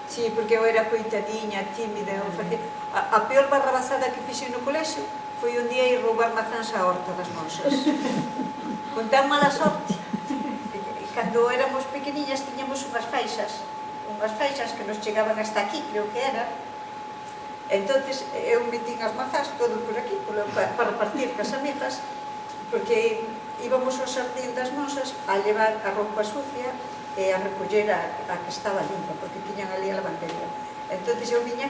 Sí, porque eu era coitadiña, tímida, eu facía... A peor barrabasada que fixen no colexio foi un día ir roubar mazás á horta das monxas. Con tan mala sorte. E cando éramos pequeniñas tiñamos unhas faixas que nos chegaban hasta aquí, creo que era. Entonces eu metín as mazás todo por aquí, para partir cas amigas, porque íbamos ao xardín das monxas a levar a roupa sucia e a recoller a que estaba limpa, porque tiñan ali a lavandería. Entonces eu viña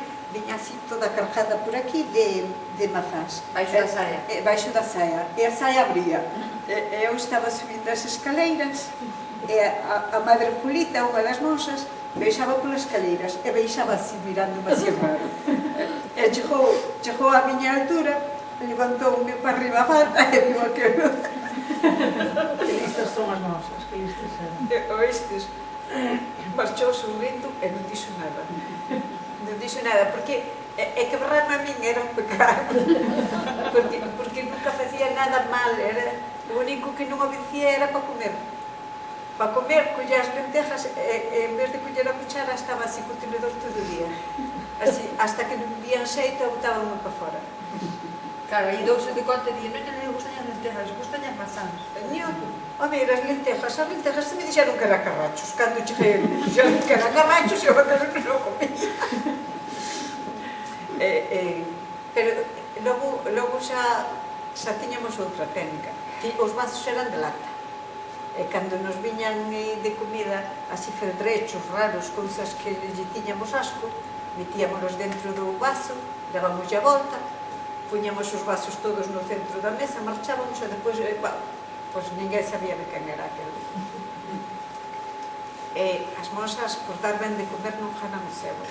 así toda cargada por aquí de mazás. Baixo da saia. Baixo da saia. E a saia abría. E eu estaba subindo as escaleiras e a Madre Julita, unha das monxas, baixaba polas escaleiras e baixaba así, mirándome así raro. E chegou a miña altura, levantou-me para arriba a falta e viu que eu... Que listas son as nosas, que listas eran. Oestes, marchou sorrindo e non dixo nada. Non dixo nada, porque é que berrarme a min era un pecado. Porque nunca facía nada mal, o único que non obedecía era para comer. Para comer, collía as lentejas e en vez de coller a cuchara estaba así co tenedor todo o día. Así, hasta que non vían xeito, botábame para fora. Claro, aí douse de conta e día, non lle gustan as lentejas, gustan as mazás. A ver, as lentejas se me dixeron que era carrachos. Cando cheguei, dixeron que era carrachos e eu aquilo non comía. Pero logo xa tiñamos outra técnica. Os vasos eran de lata. E cando nos viñan de comida así feldrechos, raros, cousas que lle tiñamos asco, metíamonos dentro do vaso, dábamos a volta, puñamos os vasos todos no centro da mesa, marchábamos e depois, pois ninguén sabía de quen era aquel. E as monxas, por dar ben de comer, non janan o cebo.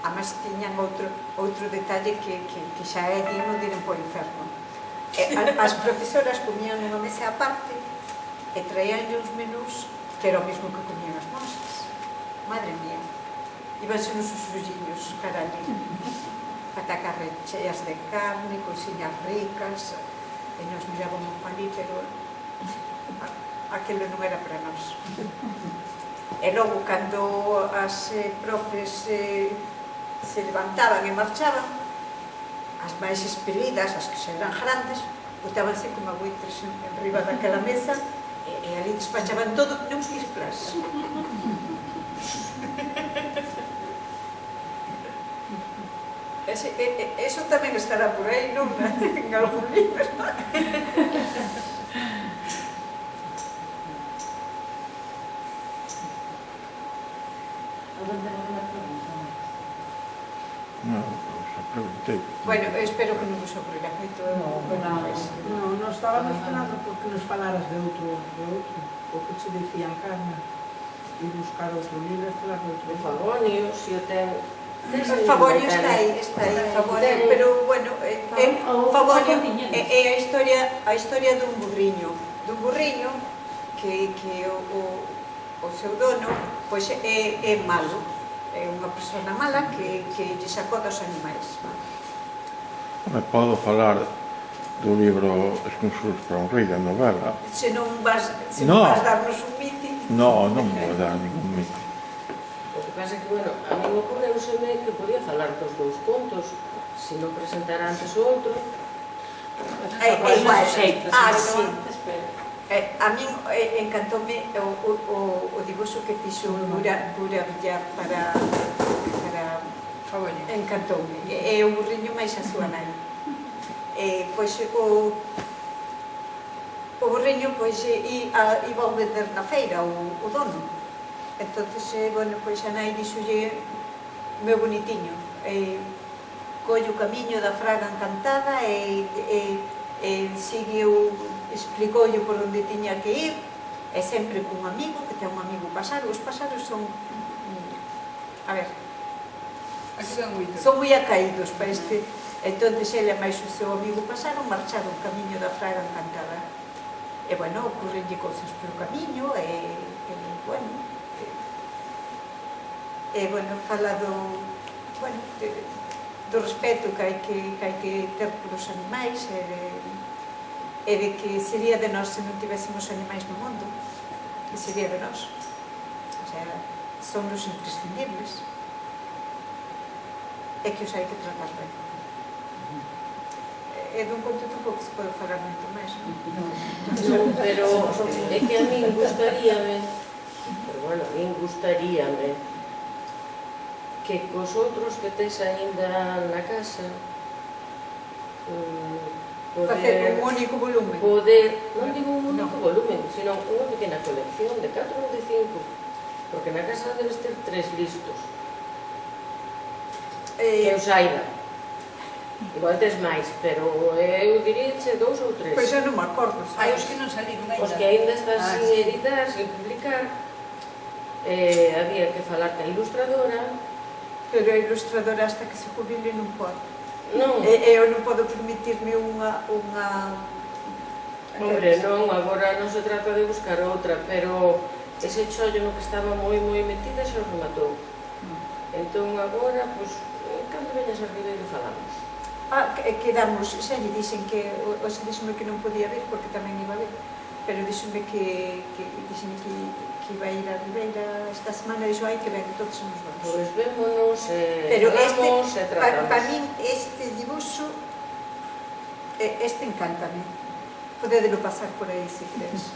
Además, tiñan outro detalle que xa é digno de ir por inferno. As profesoras comían nunha mesa aparte e traíanlle uns menús que era o mesmo que comían as monxas. Madre mía. Ibanse nos os olliños, caralho. Patacas cheas de carne, cousiñas ricas, e nos mirábamos pa ali, pero aquilo non era para nós. E logo, cando as profes se levantaban e marchaban, as máis espelidas, as que xa eran grandes, botábanse como buitres en riba daquela mesa e ali despachaban todo nun fisplas. Eso tamén estará por aí, non? En algún libro. Non, xa preguntei. Bueno, espero que non vos ocorrerá moito. Non, non estábamos esperando porque nos falaras de outro, o que che dicían, Carmen, e buscar outro libro, falar de outro. O Fagonio, se o ten... Fagonio está aí, Fagonio, pero bueno, Fagonio é a historia dun burriño que o seu dono pois é malo, é unha persona mala que lle sacou dos animais. Me podo falar do libro Excursións para un rei da novela. Se non vas darnos un miti. Non vou dar ningún miti. O que pasa é que, bueno, a mí me ocorreuseme que podía falar dos dous contos, se non presentar antes o outro. Igual, sí. A min encantoume o dibuixo que fixo Gura Villar para Fagonio. Encantoume. É o burriño máis a súa nai. Pois o burriño iba a vender na feira o dono. Entonces, bueno, pois a nai dixolle meu bonitiño, colle o camiño da fraga encantada e explicoulle por onde tiña que ir, e sempre cun amigo, que ten un amigo pasado. Os pasados son, a ver, son moi acaídos para este. Entonces, ele máis o seu amigo pasado marcharon o camiño da fraga encantada. E, bueno, ocurrenlle cousas polo camiño, e bueno, bueno, fala do, bueno, do respeto que hai que ter polos animais e de que sería de nós se non tivésemos animais no mundo, que sería de nós. O sea, son os imprescindibles e que os hai que tratar ben. E dun conto tampouco se pode falar moito máis, non? Non, pero é que a min gustaríame, pero bueno, a min gustaríame que cos outros que tes aínda na casa Facer un único volumen. non digo un único volumen, sino unha pequena colección de 4 ou de 5, porque na casa debes ter 3 listos que os saiba. Igual tes máis, pero eu diríache 2 ou 3. Pois eu non me acordo, Hai os sabes? que non saliron Os ainda. que aínda están Ah, sin sí. editar, sin publicar, había que falar ca ilustradora. Pero a ilustradora hasta que se jubile non pode. Non, Eu non podo permitirme unha hombre, non, agora non se trata de buscar outra, pero ese chollo no que estaba moi metida xa o rematou. Entón agora, pois, cando veñas a Ribeiro falamos. Quedamos, xa lle dixen que, o xa dixeme que non podía vir porque tamén iba a vir, pero dixeme que iba a ir a Ribeira esta semana, dixo, ai que ven, todos nos vamos. Pois vémonos, Pero falamos e tratamos. para min este dibuixo, este encántame. Podedelo pasar por aí se queres.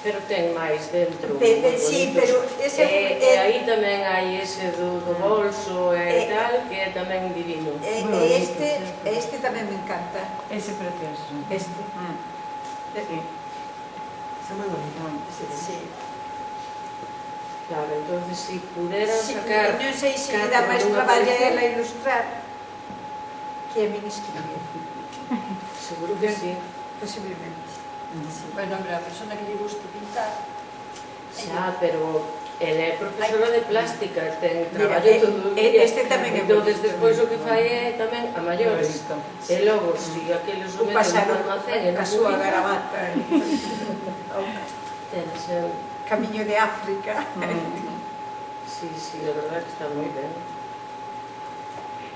Pero ten máis dentro. Sí, pero ese E aí tamén hai ese do bolso e tal, que é tamén divino. este tamén me encanta. Ese precioso. Este. Sí. Sí. Claro, entonces si puderan Sí, sacar... non sei se lle 4 dá máis nunha traballo a colección. ela ilustrar que a min escribir, Seguro que sí. posiblemente. Bueno, hombre, a persona que lle guste pintar, Xa, pero ela é profesora de plástica, ten Mira, traballo todo o día. este tamén é Entonces, bonito. despois o que fai é tamén a maiores. E logo, si aqueles o Un meten pasado no almacén e non ca súa publican, gravata, tens, camiño de África. sí, a verdad que está moi ben.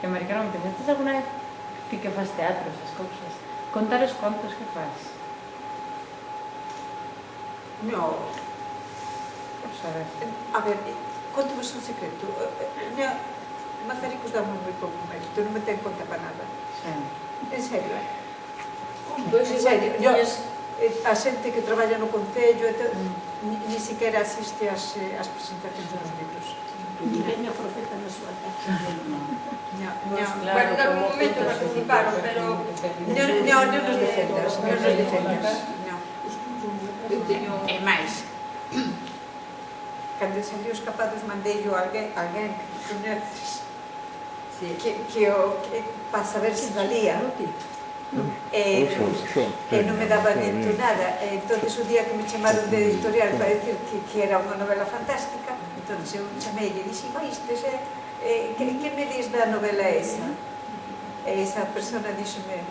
E Maricarón, pensaste alguna vez ti que faz teatro, esas cousas? Contar os contos que faz? No, Sabes? a ver, conto-vos un secreto. Mazaricos damos moi pouco mérito, non me ten conta para nada. Sí. En serio, Pois En igual serio, que yo- tiñas... a xente que traballa no Concello ni siquiera asiste ás presentacións dos libros. Veño profeta na súa casa. Pois claro, bueno, en algún como momento contas- participaron, pero Non nos defendas, non nos defendas. No. eu teño... E máis, cando saliu Escapados mandei a alguén que coñeces, Sí. que para saber se valía. E non me daba dentro nada. Entonces o día que me chamaron de editorial para decir que era unha novela fantástica, entonces eu chamei e dixen, isto que me dis da novela esa? E esa persona díxome,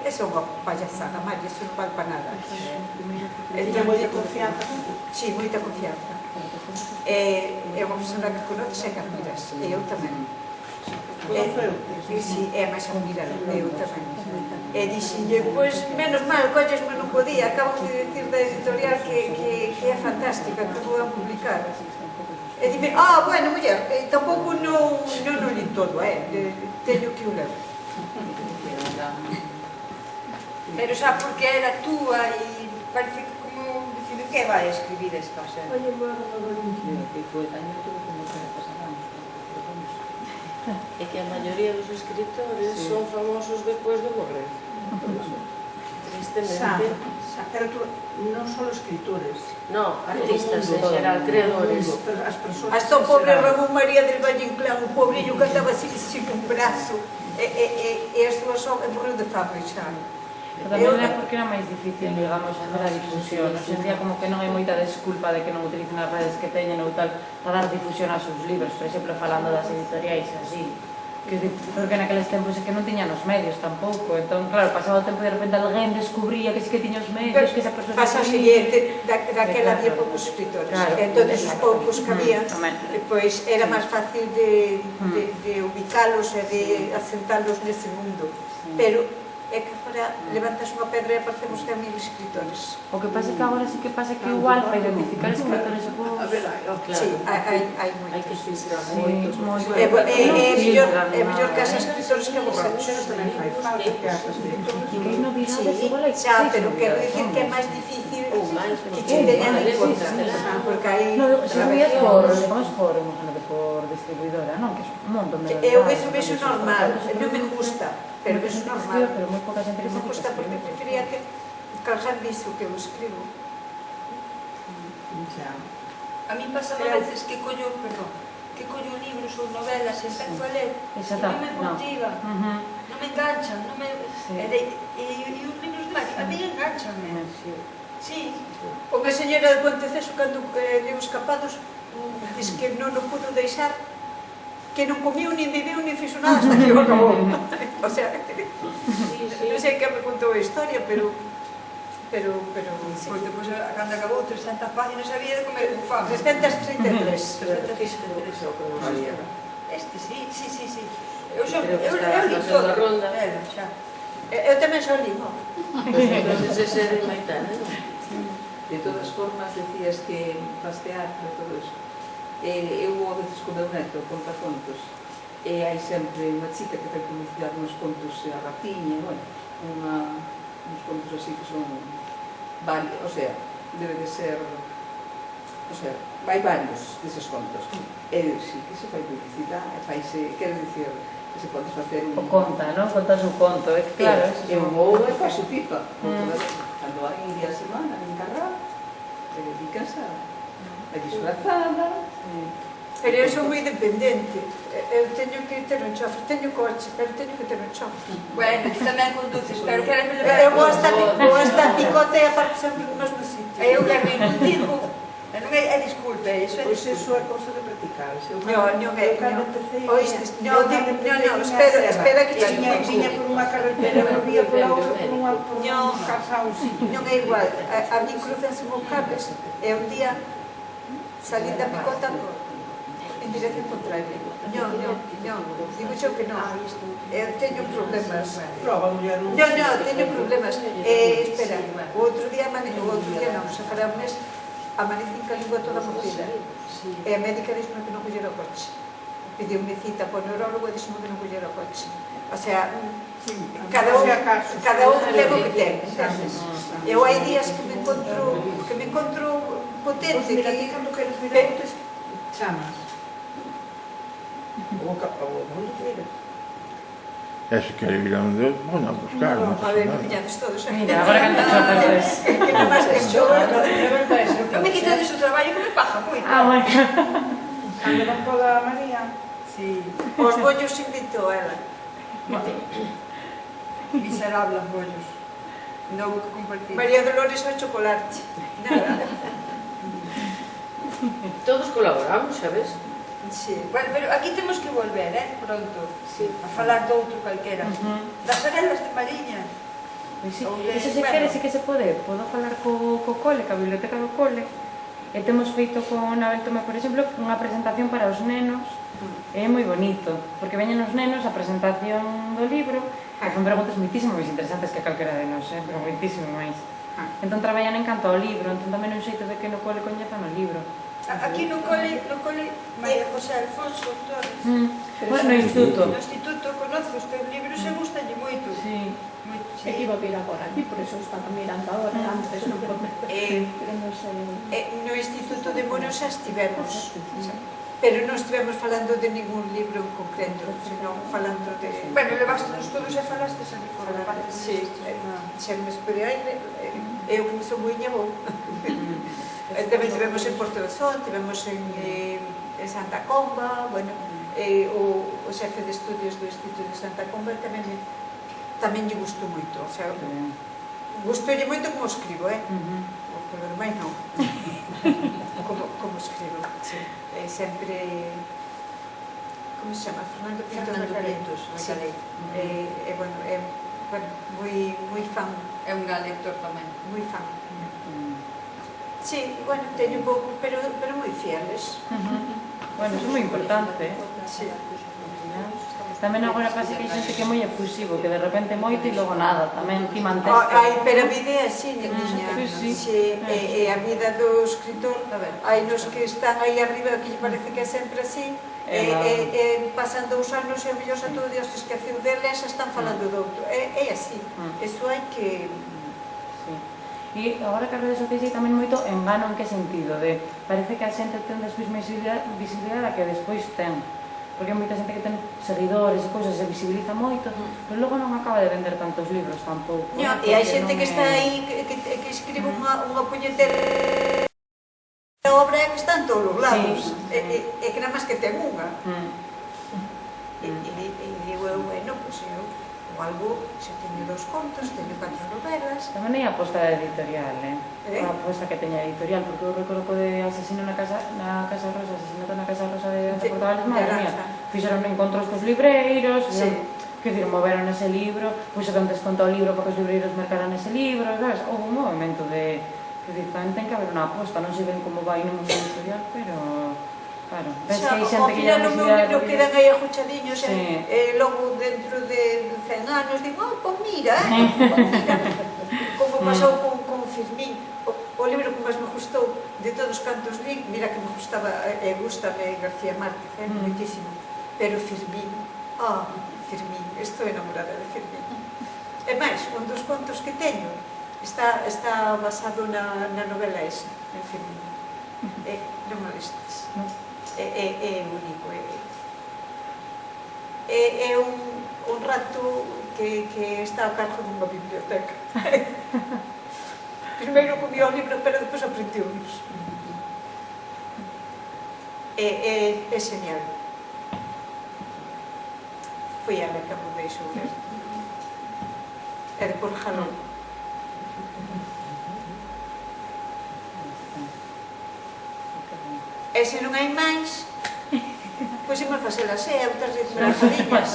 esa é unha payasada, María, iso non vale para nada. Tiña moita confianza. Sí, moita confianza. É unha persona que conoces e que admiras, e eu tamén. Sí, é máis admirada, eu tamén. E dixenlle, pois, menos mal, collesme non podía, acabo de decir da editorial que é fantástica, que vou a publicar. E dime, bueno, muller, tampouco non o li todo, teño que o ler. Pero xa porque era túa e parece que como dicindo que vai a escribir esta, o sea. Oye, bueno, Que foi año todo como que pasáramos. É que a maioría dos escritores son famosos despois de morrer. Tristemente. pero tú, non só escritores, No, artistas en xeral, creadores. pero as persoas... Hasta o pobre Ramón María del Valle Inclán, o pobrillo que andaba así sin un brazo, e as súas obras morreu de fame xa. Pero tamén é porque era máis difícil, digamos, hacer a difusión. Hoxe en día como que non hai moita desculpa de que non utilicen as redes que teñen ou tal para dar difusión aos seus libros, por exemplo, falando das editoriais así. Porque naqueles tempos é que non tiñan os medios tampouco, entón, claro, pasaba o tempo e de repente alguén descubría que sí que tiña os medios, que esa persoa... Pasa o seguinte, daquela había poucos escritores, entonces os poucos que había, pois era máis fácil de ubicalos e de asentalos nese mundo, pero é que agora levantas unha pedra e aparecemos 100.000 escritores. O que pasa é que agora sí que pasa que igual para identificar escritores bons... Sí, hai Hai moitos. que filtrar moitos. É mellor que as escritores que borramos. Tamén fai falta que hagas de E que hai novidades, igual hai Xa, pero quero dicir que é máis difícil que che teñan en conta, porque hai... No, se subías por, vamos por, imagínate, por distribuidora, non? Que é un montón de... Eu vexo normal, non me gusta, pero vexo normal. Pero moi poca xente que Non me gusta porque prefería que calzar visto que eu escribo. A mí pasaba a veces que collo libros ou novelas e empezo a ler e non me motiva, non me enganchan, non me... E os libros de máquina, a mí enganchanme. Sí. O que a señora de Ponteceso, cando leu Escapados, diz que non o pudo deixar, que non comiu, nin bebeu, nin fixo nada hasta que o acabou. O sea, non sei que me contou a historia, pero... Pois depois, cando acabou 300 páginas, había de comer con fame. 333. Este, sí. Eu li Estás todo. na ronda. Xa. Eu tamén só li, non? Entonces ese é de Maitana, non? De todas formas, decías que pastear e todo eso. Eu, a veces, con meu neto, conta contos, e hai sempre unha chica que fai publicidade nos contos a rapiña, bueno, uns contos así que son varios, o sea, debe de ser, o sea, hai varios deses contos. E sí que se fai publicidade, faise, quero dicir, que se pode facer un... O conta, non? Contas o conto, é que claro, Eu vou e faço pipa. Cando hai un día a semana, en Carral, dedícanse a disfrazada. Pero eu sou moi dependente. Eu teño que ter un chofer, teño coche, pero teño que ter un chofer. Bueno, ti tamén conduces, pero queres me levar... Eu vou hasta Picote e aparte sempre no mesmo sitio. Eu quero ir contigo. Non é disculpe, iso é... Pois iso é cousa de practicar. Non, espera que te Tiña por unha carretera, volvía pola outra por unha casa ou sitio. non é igual. A mí cruzanse os cables e un día salí da Picota en dirección contraria. Non, digo xo que non. Eu teño problemas. Prova, muller, non... Non, teño problemas. Espera, o outro día non, xa fará un mes, amanecín ca lingua toda mordida. E a médica dixme que non collera o coche. Pediu-me cita para o neurólogo e dixme que non collera o coche. O sea, cada un leva o que ten. Eu hai días que me encontro potente. Pois mira, ti cando queres mirar, chamas. O mundo queira. E se quere ir a onde, bueno, a buscar, non A pasa ver, nada. miñades todos. Mira, agora cando xa faces. Que non máis que xo. Non me quitades o traballo que me paga moito. Bueno. Cando van pola María, Sí, Os bollos invitou ela. miserables bollos. Non houve que compartir. María Dolores ao chocolate. Nada. Todos colaboramos, sabes? Sí. Bueno, pero aquí temos que volver, pronto, Sí. a falar de outro calquera. Das arelas de Mariña. Pois sí, Ou de- iso se bueno. quere, sí que se pode. Podo falar co cole, ca biblioteca do cole. E temos feito con Abel Tomé, por exemplo, unha presentación para os nenos. É moi bonito, porque veñen os nenos a presentación do libro e fan preguntas moitísimo máis interesantes que calquera de nós, pero moitísimo máis. Entón traballan en canto ao libro, entón tamén é un xeito de que no cole coñezan o libro. Aquí no cole, María José Alfonso Torres. Bueno, no instituto. No instituto conoce os teus libros e gustalle moito. Sí. É que iba a vir agora aquí, por eso estaba mirando agora, antes non pode. Pero non sei... No Instituto de Mono xa estivemos. Pero non estivemos falando de ningún libro en concreto, senón falando de... Bueno, levastenos todos e falastes ali fora. Sí, xa me esperei, eu que sou moi ñabo. Tamén tivemos en Porto do Sol, tivemos en Santa Comba, bueno, o xefe de estudios do Instituto de Santa Comba tamén lle gustou moito, o sea, gustoulle moito como escribo, pero máis non, como escribo, sí. Sempre, como se chama? Fernando Pintos Fernando Recalé. Pintos Sí. Recalé. Bueno, moi fan, É un gran lector tamén. moi fan. Sí, bueno, teño pouco, pero moi fieles. Bueno, iso é moi importante. Sí. Tamén agora pasa que hai xente que é moi efusivo, que de repente moito e logo nada, tamén ti mantes. Pero a vida é así, niña. Sí. E a vida do escritor, A ver. hai nos que están aí arriba, que lle parece que é sempre así, pasan 2 anos e a mellor xa todo Dios se esqueceu dele e xa están falando do outro. É así. Eso hai que... Sí. E agora que as redes sociais hai tamén moito engano, en que sentido? De parece que a xente ten despois máis visibilidade a que despois ten. Porque hai moita xente que ten seguidores e cousas, se visibiliza moito, pero logo non acaba de vender tantos libros tampouco. E hai xente que está aí, que escribe unha puñetera obra que está en todos os lados. E que nada máis que ten unha. E digo eu, bueno, pois eu algo, xa teño 2 contos, teño 4 novelas. Tamén hai aposta editorial, a aposta que teña editorial, porque eu recordo de Asesino na Casa Rosa, Asesinato na Casa Rosa de Portugal, madre mía, fixeron encontros cos libreiros, que dicir, moveron ese libro, puxeron desconto ao libro porque os libreiros mercaran ese libro, sabes? Houve un movimento de... Que dicir, tamén ten que haber unha aposta, non se ven como vai no mundo editorial, pero... Claro, ves que hai xente que ao final o meu libro quedan aí ajuchadiños e logo dentro de 100 anos digo, pois mira, como pasou con Firmín, o libro que máis me gustou de todos os cantos li, mira que me gustaba e gustame García Márquez, moitísimo, pero Firmín, estou enamorada de Firmín. E máis, un dos contos que teño está basado na novela esa, en Firmín. Non molestes. É único, é un rato que está a cargo dunha biblioteca. Primeiro comí o libro, pero depois aprendiunos. É genial. Foi ela que me deixou ler. É de por Jalón. E se non hai máis, pois imos facelas, outras de trabajadiñas.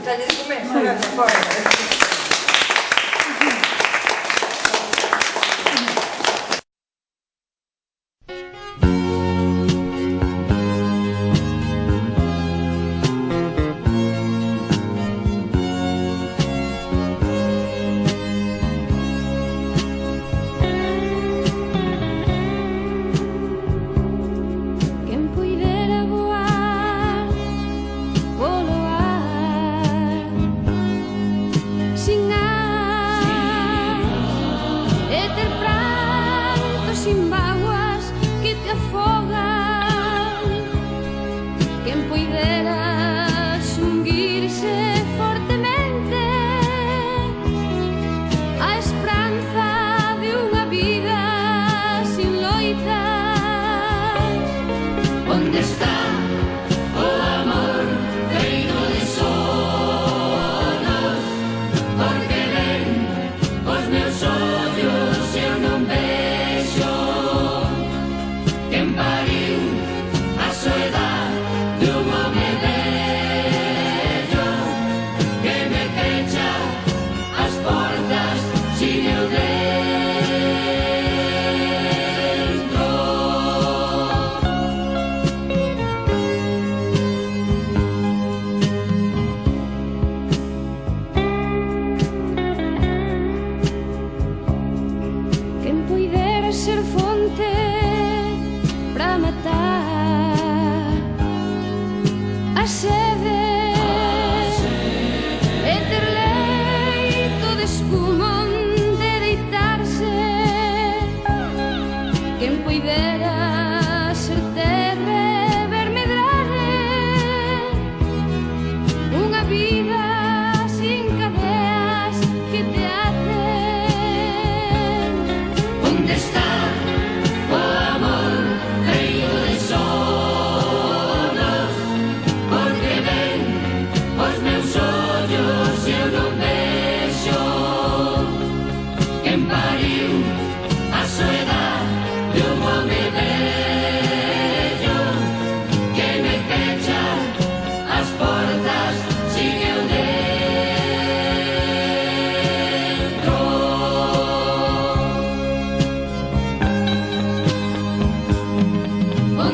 Dalle de comer.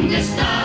¿Dónde está